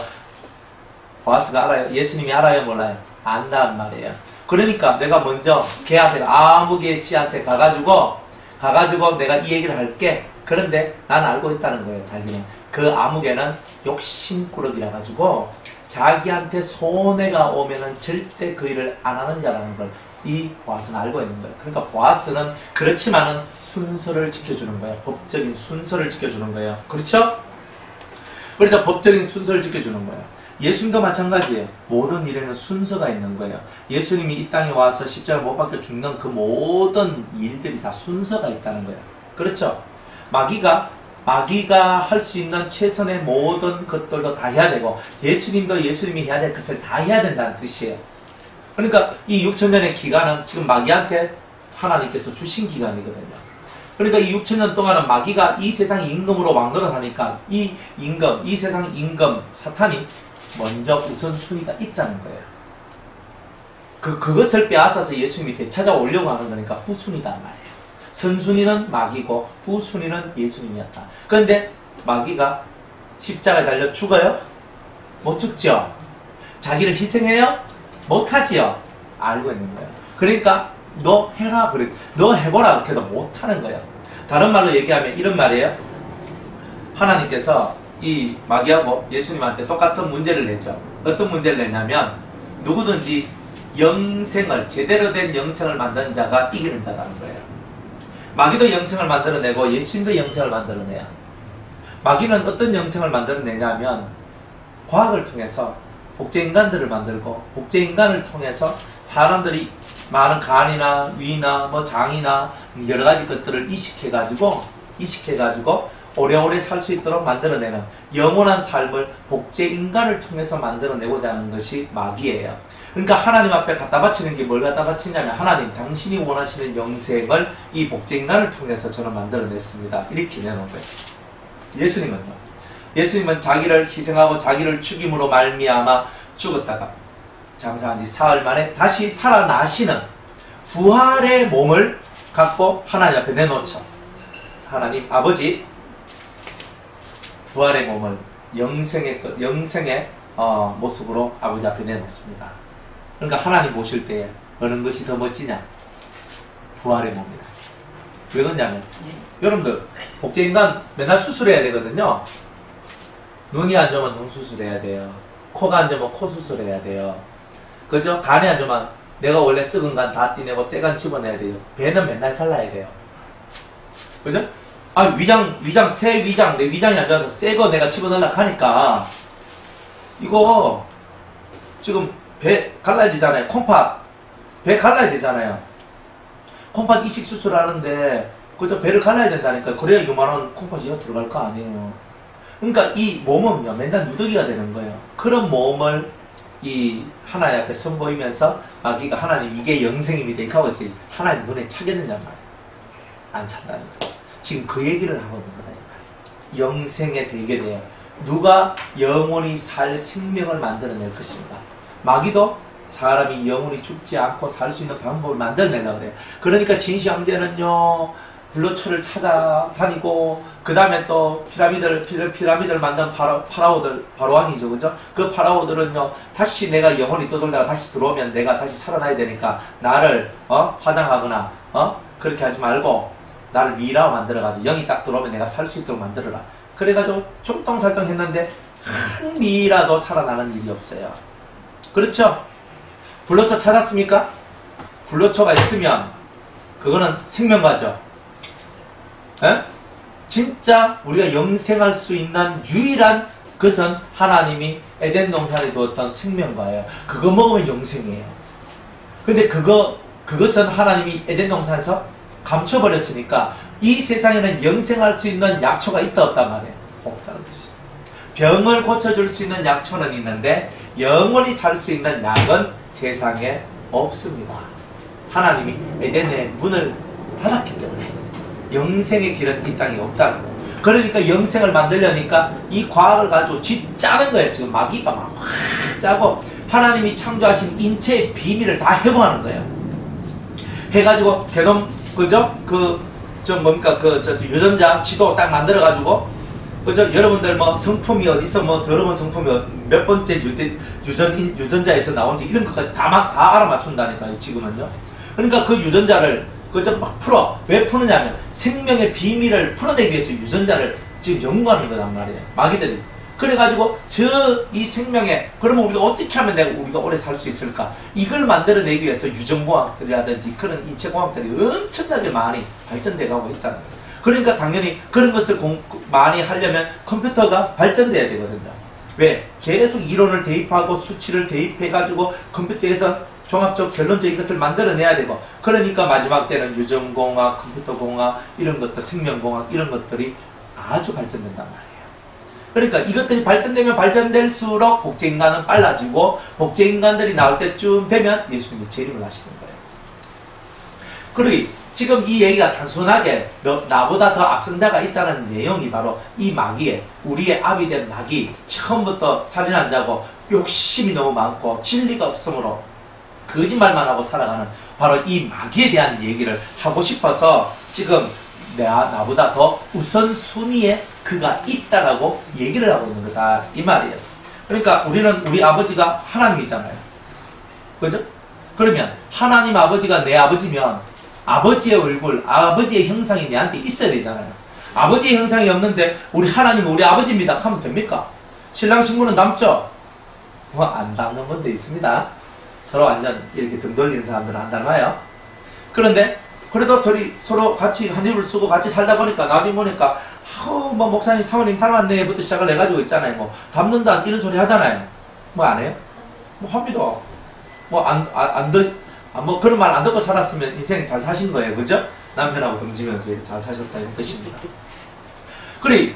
보아스가 알아요? 예수님이 알아요? 몰라요? 안다는 말이에요. 그러니까 내가 먼저 걔한테 아무개 씨한테 가가지고 내가 이 얘기를 할게. 그런데 난 알고 있다는 거예요. 자기는. 그 아무개는 욕심꾸러기라 가지고 자기한테 손해가 오면은 절대 그 일을 안 하는 자라는 걸 이 보아스는 알고 있는 거예요. 그러니까 보아스는 그렇지만은 순서를 지켜주는 거예요. 법적인 순서를 지켜주는 거예요. 그렇죠? 그래서 법적인 순서를 지켜주는 거예요. 예수님도 마찬가지예요. 모든 일에는 순서가 있는 거예요. 예수님이 이 땅에 와서 십자가 못 박혀 죽는 그 모든 일들이 다 순서가 있다는 거예요. 그렇죠? 마귀가 할 수 있는 최선의 모든 것들도 다 해야 되고, 예수님도 예수님이 해야 될 것을 다 해야 된다는 뜻이에요. 그러니까 이 6천년의 기간은 지금 마귀한테 하나님께서 주신 기간이거든요. 그러니까 이 6천년 동안은 마귀가 이 세상의 임금으로 왕노릇 하니까 이 세상 임금 사탄이 먼저 우선순위가 있다는 거예요. 그것을 빼앗아서 예수님이 되찾아오려고 하는 거니까 후순위다 말이에요. 선순위는 마귀고 후순위는 예수님이었다. 그런데 마귀가 십자가에 달려 죽어요? 못 죽죠? 자기를 희생해요? 못하지요? 알고 있는 거예요. 그러니까 너 해라 그래. 너 해보라 그래도 못하는 거예요. 다른 말로 얘기하면 이런 말이에요. 하나님께서 이 마귀하고 예수님한테 똑같은 문제를 내죠. 어떤 문제를 내냐면 누구든지 영생을, 제대로 된 영생을 만드는 자가 이기는 자라는 거예요. 마귀도 영생을 만들어내고 예수님도 영생을 만들어내요. 마귀는 어떤 영생을 만들어내냐면 과학을 통해서 복제인간들을 만들고, 복제인간을 통해서 사람들이 많은 간이나 위나 뭐 장이나 여러 가지 것들을 이식해가지고 오래오래 살 수 있도록 만들어내는 영원한 삶을 복제인간을 통해서 만들어내고자 하는 것이 마귀예요. 그러니까 하나님 앞에 갖다 바치는 게 뭘 갖다 바치냐면, 하나님 당신이 원하시는 영생을 이 복제인간을 통해서 저는 만들어냈습니다. 이렇게 내놓은 거예요. 예수님은 자기를 희생하고 자기를 죽임으로 말미암아 죽었다가 장사한 지 사흘 만에 다시 살아나시는 부활의 몸을 갖고 하나님 앞에 내놓죠. 하나님 아버지, 부활의 몸을 영생의 모습으로 아버지 앞에 내놓습니다. 그러니까 하나님 보실 때에 어느 것이 더 멋지냐? 부활의 몸이다. 왜 그러냐면, 여러분들 복제인간 맨날 수술해야 되거든요. 눈이 안 좋으면 눈 수술해야 돼요. 코가 안 좋으면 코 수술해야 돼요. 그죠? 간이 안 좋으면 내가 원래 썩은 간 다 떼내고 새 간 집어내야 돼요. 배는 맨날 갈라야 돼요. 그죠? 내 위장이 안 좋아서 새 거 내가 집어넣으려고 하니까, 이거 지금 배 갈라야 되잖아요. 콩팥 배 갈라야 되잖아요. 콩팥 이식 수술하는데 그저 배를 갈라야 된다니까. 그래야 요만한 콩팥이 들어갈 거 아니에요. 그러니까 이 몸은요 맨날 누더기가 되는 거예요. 그런 몸을 이 하나님 앞에 선보이면서 마귀가 하나님 이게 영생입니다 이렇게 하고 있어요. 하나님 눈에 차겠느냐 말이에요. 안 찬다는 거예요. 지금 그 얘기를 하고 있는 거다. 영생에 들게 돼요. 누가 영원히 살 생명을 만들어낼 것인가. 마귀도 사람이 영원히 죽지 않고 살 수 있는 방법을 만들어내려고 해요. 그러니까 진시 형제는요 불로초를 찾아다니고, 그 다음에 또 피라미드를 만든 파라오왕이죠. 그죠? 그 파라오들은요, 다시 내가 영혼이 떠돌다가 다시 들어오면 내가 다시 살아나야 되니까, 나를, 화장하거나, 그렇게 하지 말고, 나를 미라로 만들어가지고, 영이 딱 들어오면 내가 살 수 있도록 만들어라. 그래가지고, 쫑똥살똥 했는데, 한 미라도 살아나는 일이 없어요. 그렇죠? 불로초 찾았습니까? 불로초가 있으면, 그거는 생명과죠. 에? 진짜 우리가 영생할 수 있는 유일한 것은 하나님이 에덴 동산에 두었던 생명과예요. 그거 먹으면 영생이에요. 근데 그것은 하나님이 에덴 동산에서 감춰버렸으니까 이 세상에는 영생할 수 있는 약초가 있다 없단 말이에요. 없다는 것이. 병을 고쳐줄 수 있는 약초는 있는데 영원히 살 수 있는 약은 세상에 없습니다. 하나님이 에덴의 문을 닫았기 때문에 영생의 길은 이 땅에 없다는 거예요. 그러니까 영생을 만들려니까 이 과학을 가지고 짜는 거예요. 지금 마귀가 막 짜고 하나님이 창조하신 인체의 비밀을 다 해부하는 거예요. 해가지고 개놈 그죠? 유전자 지도 딱 만들어가지고 그죠? 여러분들 뭐 성품이 어디서 뭐 더러운 성품이 몇 번째 유전자에서 나온지 이런 것까지 다 알아맞춘다니까요. 지금은요. 그러니까 그 유전자를 그저 막 풀어. 왜 푸느냐면 생명의 비밀을 풀어내기 위해서 유전자를 지금 연구하는 거란 말이에요. 마귀들이. 그래가지고 이 생명에 그러면 우리가 어떻게 하면 우리가 오래 살 수 있을까? 이걸 만들어내기 위해서 유전공학들이라든지 그런 인체공학들이 엄청나게 많이 발전돼가고 있다는 거예요. 그러니까 당연히 그런 것을 많이 하려면 컴퓨터가 발전돼야 되거든요. 왜? 계속 이론을 대입하고 수치를 대입해가지고 컴퓨터에서 종합적 결론적인 것을 만들어내야 되고, 그러니까 마지막 때는 유전공학, 컴퓨터공학 이런 것들, 생명공학 이런 것들이 아주 발전된단 말이에요. 그러니까 이것들이 발전되면 발전될수록 복제인간은 빨라지고, 복제인간들이 나올 때쯤 되면 예수님이 재림을 하시는 거예요. 그리고 지금 이 얘기가 단순하게 나보다 더 앞선 자가 있다는 내용이 바로 이 마귀에, 우리의 압이 된 마귀, 처음부터 살인한 자고 욕심이 너무 많고 진리가 없으므로 거짓말만 하고 살아가는 바로 이 마귀에 대한 얘기를 하고 싶어서 지금 나보다 더 우선순위에 그가 있다라고 얘기를 하고 있는 거다 이 말이에요. 그러니까 우리는 우리 아버지가 하나님이잖아요. 그죠? 그러면 하나님 아버지가 내 아버지면 아버지의 얼굴, 아버지의 형상이 내한테 있어야 되잖아요. 아버지의 형상이 없는데 우리 하나님은 우리 아버지입니다 하면 됩니까? 신랑 신부는 닮죠? 뭐 안 닮는 분도 있습니다. 서로 완전 이렇게 등 돌리는 사람들은 안 닮아요. 그런데 그래도 서로 같이 한 입을 쓰고 같이 살다 보니까 나중에 보니까 뭐 목사님 사모님 닮았네부터 시작을 해가지고 있잖아요. 뭐 닮는다 이런 소리 하잖아요. 뭐 안 해요? 뭐 합니다. 뭐 그런 말 안 듣고 살았으면 인생 잘 사신 거예요. 그죠? 남편하고 등지면서 잘 사셨다 이런 뜻입니다. 그래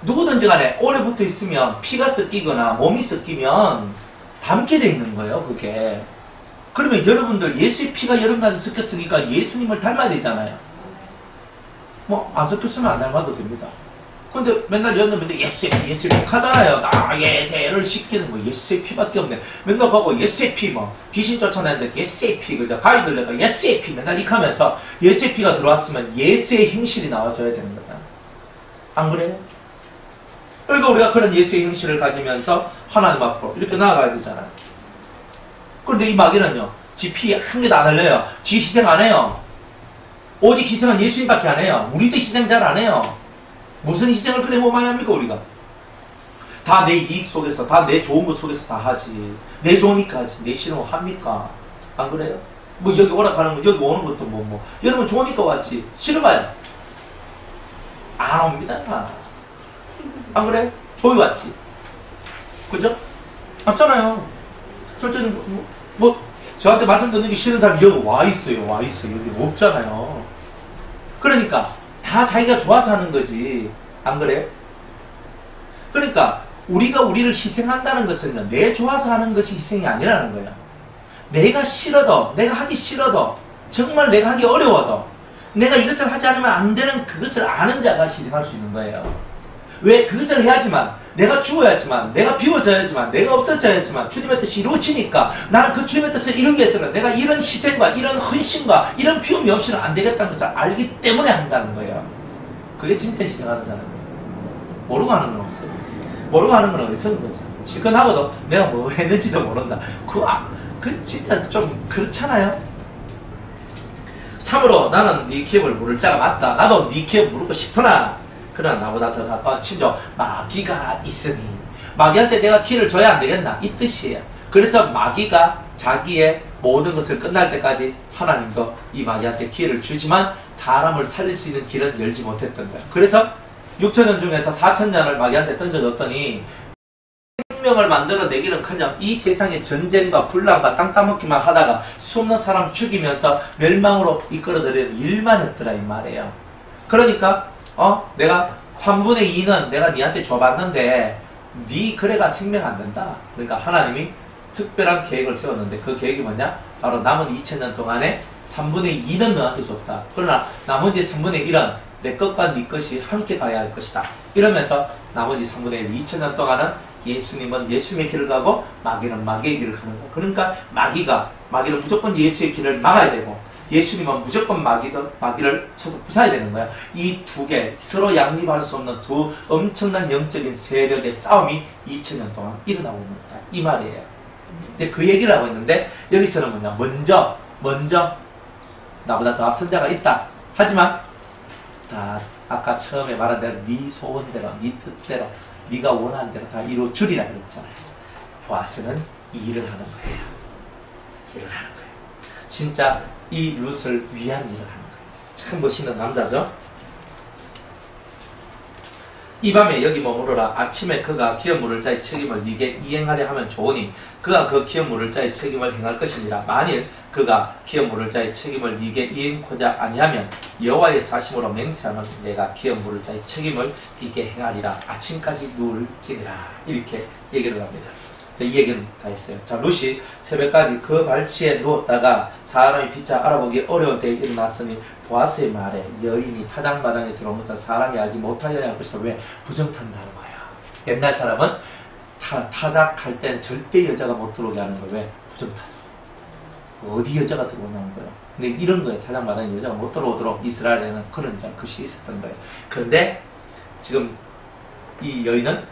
누구든지 간에 오래 붙어 있으면 피가 섞이거나 몸이 섞이면 닮게 돼 있는 거예요. 그게. 그러면 여러분들 예수의 피가 여러분한테 섞였으니까 예수님을 닮아야 되잖아요. 뭐 안 섞였으면 안 닮아도 됩니다. 근데 맨날 여러분들 예수의 피 하잖아요. 나의 죄를 씻기는 거 예수의 피밖에 없네. 맨날 가고 예수의 피 뭐 귀신 쫓아내는데 예수의 피 그죠? 가위 들려도 예수의 피 맨날 이렇게 하면서 예수의 피가 들어왔으면 예수의 형실이 나와줘야 되는 거잖아. 안 그래요? 그러니까 우리가 그런 예수의 형실을 가지면서 하나님 앞으로 이렇게 나아가야 되잖아요. 그런데 이 마귀는요, 지 피 한 개도 안 흘려요. 지 희생 안 해요. 오직 희생은 예수님밖에 안 해요. 우리도 희생 잘 안 해요. 무슨 희생을 그래 뭐 많이 합니까 우리가? 다 내 이익 속에서, 다 내 좋은 것 속에서 다 하지. 내 좋으니까 하지. 내 싫으면 합니까? 안 그래요? 뭐 여기 오락가는 거, 여기 오는 것도 여러분 좋으니까 왔지. 싫어봐요. 안 옵니다. 안 그래? 조이 왔지. 그죠? 맞잖아요. 솔직히 저한테 말씀 듣는 게 싫은 사람이 여기 와 있어요. 여기 없잖아요. 그러니까 다 자기가 좋아서 하는 거지. 안 그래? 그러니까 우리가 우리를 희생한다는 것은 내 좋아서 하는 것이 희생이 아니라는 거야. 내가 싫어도, 내가 하기 싫어도, 정말 내가 하기 어려워도 내가 이것을 하지 않으면 안 되는 그것을 아는 자가 희생할 수 있는 거예요. 왜? 그것을 해야지만, 내가 죽어야지만, 내가 비워져야지만, 내가 없어져야지만 주님의 뜻이 이루어지니까 나는 그 주님의 뜻을 이루기 위해서는 내가 이런 희생과 이런 헌신과 이런 비움이 없이는 안 되겠다는 것을 알기 때문에 한다는 거예요. 그게 진짜 희생하는 사람이에요. 모르고 하는 건 없어요. 모르고 하는 건 어리석은 거죠. 실컷 하고도 내가 뭐 했는지도 모른다. 그 진짜 좀 그렇잖아요. 참으로 나는 네 기업을 물을 자가 맞다. 나도 네 기업 물고 싶으나 그러나 나보다 더 가까운 친족 마귀가 있으니 마귀한테 내가 기회를 줘야 안 되겠나 이 뜻이에요. 그래서 마귀가 자기의 모든 것을 끝날 때까지 하나님도 이 마귀한테 기회를 주지만 사람을 살릴 수 있는 길은 열지 못했던 거예요. 그래서 6천년 중에서 4천년을 마귀한테 던져줬더니 생명을 만들어내기는커녕 이 세상의 전쟁과 분란과 땅 따먹기만 하다가 수없는 사람 죽이면서 멸망으로 이끌어들이는 일만 했더라 이 말이에요. 그러니까 내가 3분의 2는 내가 니한테 줘봤는데 니 그래가 생명 안 된다. 그러니까 하나님이 특별한 계획을 세웠는데 그 계획이 뭐냐? 바로 남은 2000년 동안에 3분의 2는 너한테 줬다. 그러나 나머지 3분의 1은 내 것과 네 것이 함께 가야 할 것이다. 이러면서 나머지 3분의 1, 2000년 동안은 예수님은 예수님의 길을 가고 마귀는 마귀의 길을 가는 거야. 그러니까 마귀는 무조건 예수의 길을 막아야 되고 예수님은 무조건 마귀를 쳐서 부숴야 되는 거야. 이 두 개, 서로 양립할 수 없는 두 엄청난 영적인 세력의 싸움이 2000년 동안 일어나고 있는 거다. 이 말이에요. 이제 그 얘기를 하고 있는데, 여기서는 뭐냐. 먼저, 나보다 더 앞선 자가 있다. 하지만, 다, 아까 처음에 말한 대로, 네 소원대로, 네 뜻대로, 네가 원하는 대로 다 이루어 주리라 그랬잖아요. 보아스는 이 일을 하는 거예요. 일을 하는 거예요. 진짜, 이 룻을 위한 일을 하는 거예요. 참 멋있는 남자죠. 이 밤에 여기 머무르라. 아침에 그가 기업 물을 자의 책임을 네게 이행하려 하면 좋으니 그가 그 기업 물을 자의 책임을 행할 것이니라. 만일 그가 기업 물을 자의 책임을 네게 이행코자 아니하면 여호와의 사심으로 맹세하는 내가 기업 물을 자의 책임을 네게 행하리라. 아침까지 누울지니라. 이렇게 얘기를 합니다. 이 얘기는 다 했어요. 자, 룻이 새벽까지 그 발치에 누웠다가 사람이 피차 알아보기 어려운 때에 일어났으니 보아스의 말에 여인이 타작마당에 들어온 것은 사람이 알지 못하여야 할 것이다. 왜? 부정탄다는 거야. 옛날 사람은 타작할 때는 절대 여자가 못 들어오게 하는 거예요. 왜? 부정타서. 어디 여자가 들어오냐는 거예요. 근데 이런 거예요. 타작마당에 여자가 못 들어오도록 이스라엘에는 그런 것이 있었던 거예요. 그런데 지금 이 여인은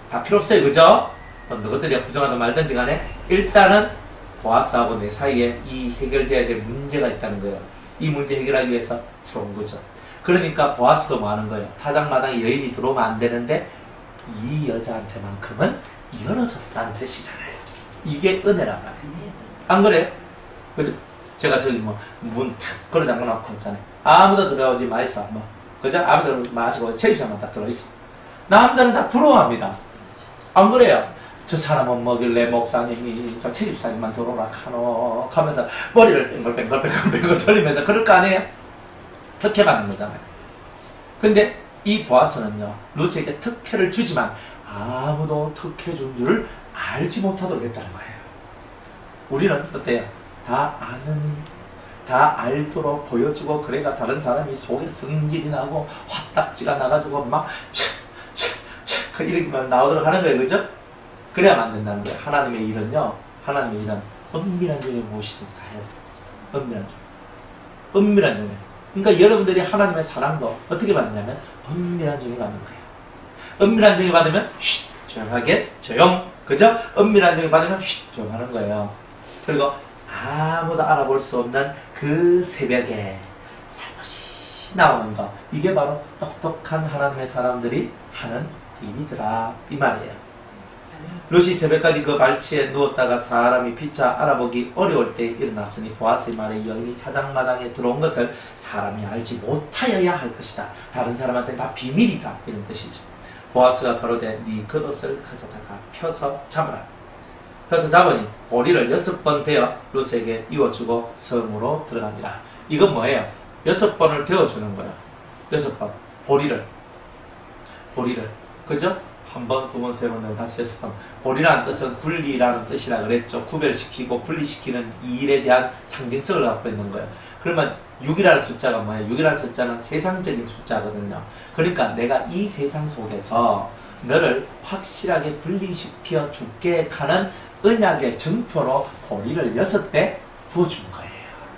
다 필요 없어요. 그죠? 너희들이 부정하든 말든지 간에 일단은 보아스하고 내 사이에 이 해결돼야 될 문제가 있다는 거예요. 이 문제 해결하기 위해서 들어온 거죠. 그러니까 보아스도 뭐 하는 거예요? 타작마당에 여인이 들어오면 안 되는데 이 여자한테만큼은 열어줬다는 뜻이잖아요. 이게 은혜란 말이에요. 안 그래요? 그죠? 제가 저기 뭐 문 탁 걸어 잠궈 놓고 있잖아요. 아무도 들어오지 마있어. 뭐 그죠? 아무도 마시고 체육장만 딱 들어있어. 남들은 다 부러워합니다. 안 그래요? 저 사람은 뭐길래 목사님이 저 채집사님만 들어오라 카노 하면서 머리를 뱅글뱅글 돌리면서 그럴 거 아니에요? 특혜받는 거잖아요. 근데 이 보아스는요, 룻에게 특혜를 주지만 아무도 특혜 준 줄을 알지 못하도록 했다는 거예요. 우리는 어때요? 다 알도록 보여주고 그래가 다른 사람이 속에 성질이 나고 화딱지가 나가지고 막 이렇게 나오도록 하는 거예요. 그죠? 그래야만 안 된다는 거예요. 하나님의 일은요, 하나님의 일은 은밀한 중에 무엇이든지 다 해야 돼요. 은밀한 중에. 그러니까 여러분들이 하나님의 사랑도 어떻게 받느냐면 은밀한 중에 받는 거예요. 은밀한 중에 받으면 쉿 조용하게 조용. 그죠? 은밀한 중에 받으면 쉿 조용하는 거예요. 그리고 아무도 알아볼 수 없는 그 새벽에 살며시 나오는 거, 이게 바로 똑똑한 하나님의 사람들이 하는 일이더라 이 말이에요. 룻이 새벽까지 그 발치에 누웠다가 사람이 피차 알아보기 어려울 때 일어났으니 보아스의 말에 여인이 타작마당에 들어온 것을 사람이 알지 못하여야 할 것이다. 다른 사람한테 다 비밀이다. 이런 뜻이죠. 보아스가 가로되 네 겉옷을 가져다가 펴서 잡으라. 펴서 잡으니 보리를 6번 대어 룻에게 이어주고 성으로 들어갑니다. 이건 뭐예요? 6번을 데워주는 거예요. 6번. 보리를. 그죠? 한 번, 두 번, 세 번, 네 번, 다섯, 여섯 번. 보리라는 뜻은 분리라는 뜻이라 그랬죠. 구별시키고 분리시키는 이 일에 대한 상징성을 갖고 있는 거예요. 그러면 6이라는 숫자가 뭐예요? 6이라는 숫자는 세상적인 숫자거든요. 그러니까 내가 이 세상 속에서 너를 확실하게 분리시켜 줄게 하는 언약의 증표로 보리를 6대 부어준 거예요.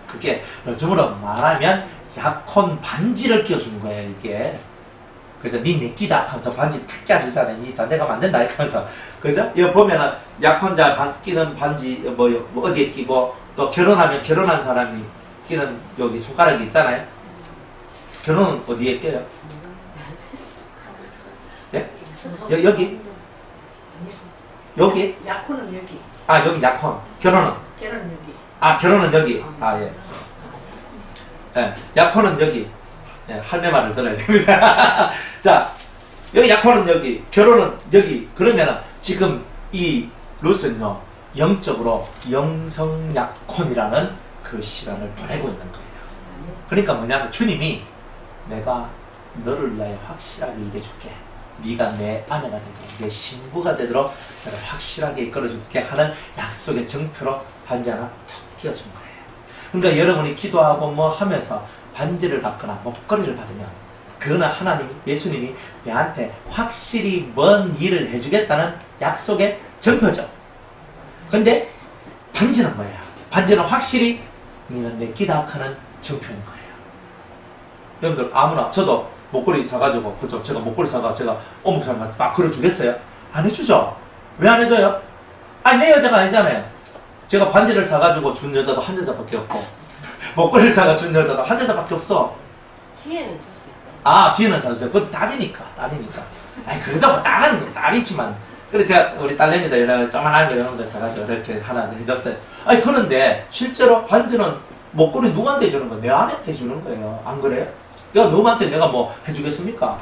그게 요즘으로 말하면 약혼 반지를 끼워준 거예요, 이게. 그래서 니 내끼다 하면서 반지 탁 껴주잖아요. 니 다 내가 만든다 하면서. 그죠? 이거 보면은 약혼자 끼는 반지 뭐 어디에 끼고, 또 결혼하면 결혼한 사람이 끼는 여기 손가락이 있잖아요. 결혼은 어디에 껴요? 예? 여기? 여기? 약혼은 여기. 아, 여기 약혼. 결혼은? 결혼은 여기. 아, 결혼은 여기. 아, 예. 예. 약혼은 여기. 예, 할매 말을 들어야 됩니다. 자, 여기 약혼은 여기, 결혼은 여기. 그러면 지금 이 룻은요, 영적으로 영성약혼이라는 그 시간을 보내고 있는 거예요. 그러니까 뭐냐면 주님이 내가 너를 위하여 확실하게 일해줄게. 네가 내 아내가 되게, 내 신부가 되도록 너를 확실하게 이끌어줄게 하는 약속의 증표로 반지 하나 턱 끼워준 거예요. 그러니까 여러분이 기도하고 뭐 하면서 반지를 받거나 목걸이를 받으면 그거는 하나님, 예수님이 내한테 확실히 뭔 일을 해주겠다는 약속의 증표죠. 근데 반지는 뭐예요? 반지는 확실히 너는 내 끼다 하는 증표인 거예요. 여러분들 아무나, 저도 목걸이 사가지고, 그죠? 제가 목걸이 사가 제가 목사님한테 막 걸어주겠어요? 안 해주죠? 왜 안 해줘요? 아니, 내 여자가 아니잖아요. 제가 반지를 사가지고 준 여자도 한 여자밖에 없고, 목걸이를 사가 준 여자도 한 여자밖에 없어. 지혜는 줄 수 있어요. 아, 지혜는 사주세요. 그건 딸이니까. 아니, 그러다 뭐 딸은 딸이지만. 그래, 제가 우리 딸내미도 이런 조만한 거 여러분들 사가지고 이렇게 하나 해줬어요. 아니, 그런데 실제로 반지는 목걸이 누구한테 해주는 거예요? 내 아내한테 해주는 거예요. 안 그래요? 야, 너한테 내가 뭐 해주겠습니까?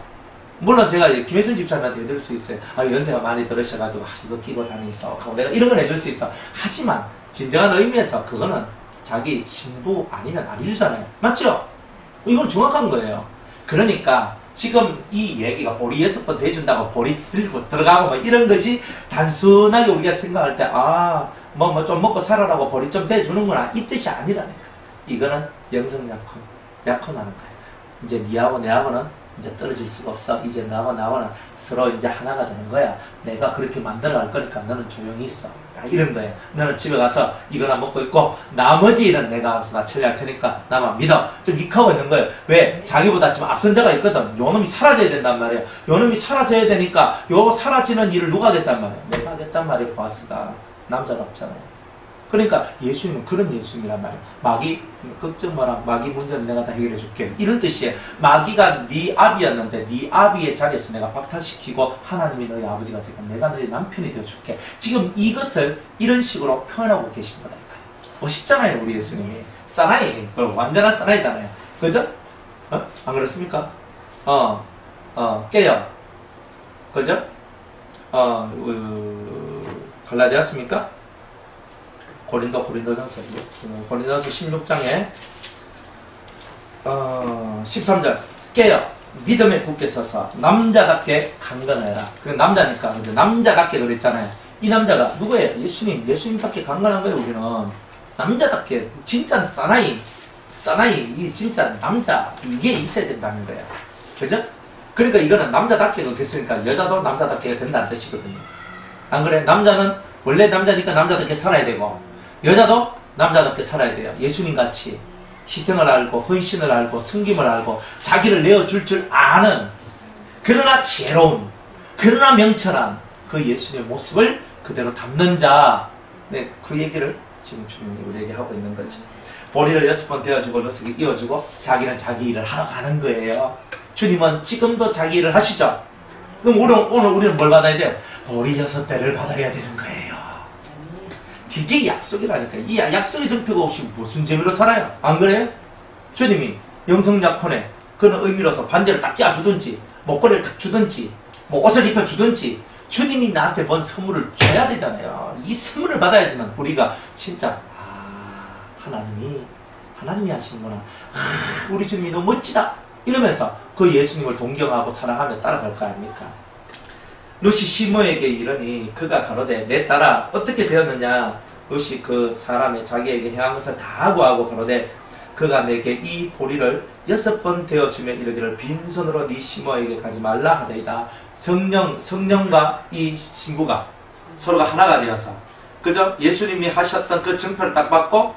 물론 제가 김혜순 집사님한테 해줄 수 있어요. 아, 연세가 많이 들으셔가지고, 이거 끼고 다니서. 하고 내가 이런 건 해줄 수 있어. 하지만, 진정한 의미에서 그거는 자기 신부 아니면 안 해주잖아요. 맞죠? 이건 정확한 거예요. 그러니까, 지금 이 얘기가 보리 6번 대준다고 보리 들고 들어가고 뭐 이런 것이 단순하게 우리가 생각할 때, 뭐 좀 먹고 살아라고 보리 좀 대주는구나. 이 뜻이 아니라니까. 이거는 영성약혼, 약혼하는 거예요. 이제 니하고 내하고는 이제 떨어질 수가 없어. 이제 너하고 나하고는 서로 이제 하나가 되는 거야. 내가 그렇게 만들어 갈 거니까 너는 조용히 있어. 이런 거예요. 너는 집에 가서 이거나 먹고 있고 나머지 일은 내가 알아서 다 처리할 테니까 나만 믿어. 좀 익하고 있는 거예요. 왜? 자기보다 지금 앞선 자가 있거든. 요놈이 사라져야 된단 말이에요. 요놈이 사라져야 되니까 요 사라지는 일을 누가 하겠단 말이에요. 내가 하겠단 말이에요. 보아스가 남자답잖아요. 그러니까 예수님은 그런 예수님이란 말이에요. 마귀 걱정 마라. 마귀 문제는 내가 다 해결해 줄게. 이런 뜻이에요. 마귀가 네 아비였는데 네 아비의 자리에서 내가 박탈시키고 하나님이 너희 아버지가 되고 내가 너희 남편이 되어줄게. 지금 이것을 이런 식으로 표현하고 계신 거다. 멋있잖아요. 우리 예수님이. 사나이. 완전한 사나이잖아요. 그죠? 안 그렇습니까? 깨요. 그죠? 갈라디아습니까? 고린도전서 16장에 13절 깨어 믿음에 굳게 서서 남자답게 강건해라. 그래 남자니까 그래서 남자답게 그랬잖아요. 이 남자가 누구예요? 예수님답게 강건한 거예요. 우리는 남자답게 진짜 사나이 이 진짜 남자 이게 있어야 된다는 거예요. 그죠? 그러니까 이거는 남자답게 그랬으니까 여자도 남자답게 된다는 뜻이거든요. 안 그래? 남자는 원래 남자니까 남자답게 살아야 되고 여자도 남자답게 살아야 돼요. 예수님같이 희생을 알고 헌신을 알고 섬김을 알고 자기를 내어줄 줄 아는 그러나 지혜로운 그러나 명철한 그 예수님의 모습을 그대로 담는 자. 네, 그 얘기를 지금 주님이 우리에게 하고 있는 거지. 보리를 6번 되어주고 6개 이어주고 자기는 자기 일을 하러 가는 거예요. 주님은 지금도 자기 일을 하시죠. 그럼 오늘 우리는 뭘 받아야 돼요? 보리 6대를 받아야 되는 거예요. 이게 약속이라니까. 이 약속의 증표가 없이 무슨 재미로 살아요? 안 그래요? 주님이 영성약혼에 그런 의미로서 반지를 딱 끼워주든지 목걸이를 딱 주든지 뭐 옷을 입혀주든지 주님이 나한테 뭔 선물을 줘야 되잖아요. 이 선물을 받아야지만 우리가 진짜 하나님이 하시는구나. 우리 주님이 너무 멋지다. 이러면서 그 예수님을 동경하고 사랑하며 따라갈 거 아닙니까? 롯이 시므에게 이르니 그가 가로되 내 딸아 어떻게 되었느냐. 롯이 그 사람의 자기에게 행한 것을 다 하고 가로되 그가 내게 이 보리를 6번 되어주며 이르기를 빈손으로 네 시므에게 가지 말라 하더이다. 성령과 이 신부가 서로가 하나가 되어서 그죠? 예수님이 하셨던 그 증표를 딱 받고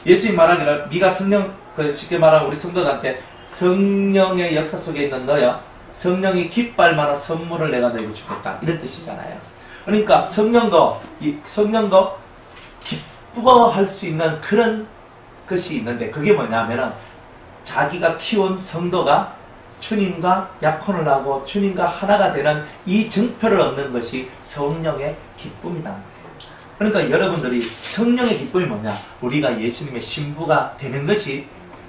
예수님 말하기를 네가 성령 쉽게 말하면 우리 성도들한테 성령의 역사 속에 있는 너야 성령이 기뻐할 만한 선물을 내가 너에게 주겠다. 이런 뜻이잖아요. 그러니까 성령도 기뻐할 수 있는 그런 것이 있는데 그게 뭐냐면은 자기가 키운 성도가 주님과 약혼을 하고 주님과 하나가 되는 이 증표를 얻는 것이 성령의 기쁨이라는 거예요. 그러니까 여러분들이 성령의 기쁨이 뭐냐? 우리가 예수님의 신부가 되는 것이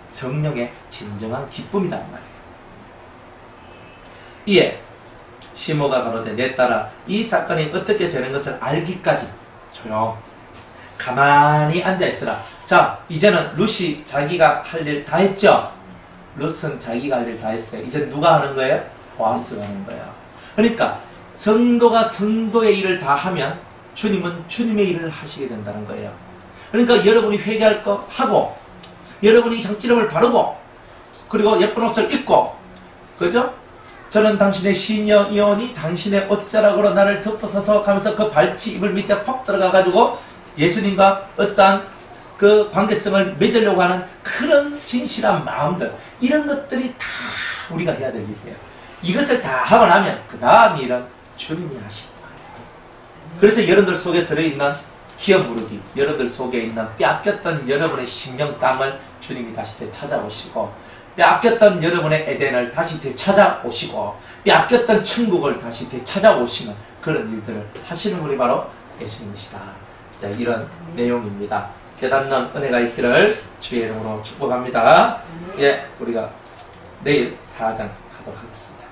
성령의 진정한 기쁨이란 말이에요. 이에 시므가 가로되 내 딸아 이 사건이 어떻게 되는 것을 알기까지 조용 가만히 앉아있으라. 자 이제는 룻이 자기가 할 일 다 했죠. 룻은 자기가 할 일 다 했어요. 이제 누가 하는 거예요? 보아스가 하는 거예요. 그러니까 성도가 성도의 일을 다 하면 주님은 주님의 일을 하시게 된다는 거예요. 그러니까 여러분이 회개할 거 하고 여러분이 향기름을 바르고 그리고 예쁜 옷을 입고 그죠? 저는 당신의 시녀이오니 당신의 옷자락으로 나를 덮어서서 가면서 그 발치 이불 밑에 퍽 들어가가지고 예수님과 어떠한 그 관계성을 맺으려고 하는 그런 진실한 마음들 이런 것들이 다 우리가 해야 될 일이에요. 이것을 다 하고 나면 그 다음 일은 주님이 하시는 거예요. 그래서 여러분들 속에 들어있는 기업 무르기 여러분들 속에 있는 빼앗겼던 여러분의 생명 땅을 주님이 다시 되찾아오시고 빼앗겼던 여러분의 에덴을 다시 되찾아오시고 빼앗겼던 천국을 다시 되찾아오시는 그런 일들을 하시는 분이 바로 예수님이시다. 자, 이런 내용입니다. 깨닫는 은혜가 있기를 주의 이름으로 축복합니다. 예, 우리가 내일 4장 하도록 하겠습니다.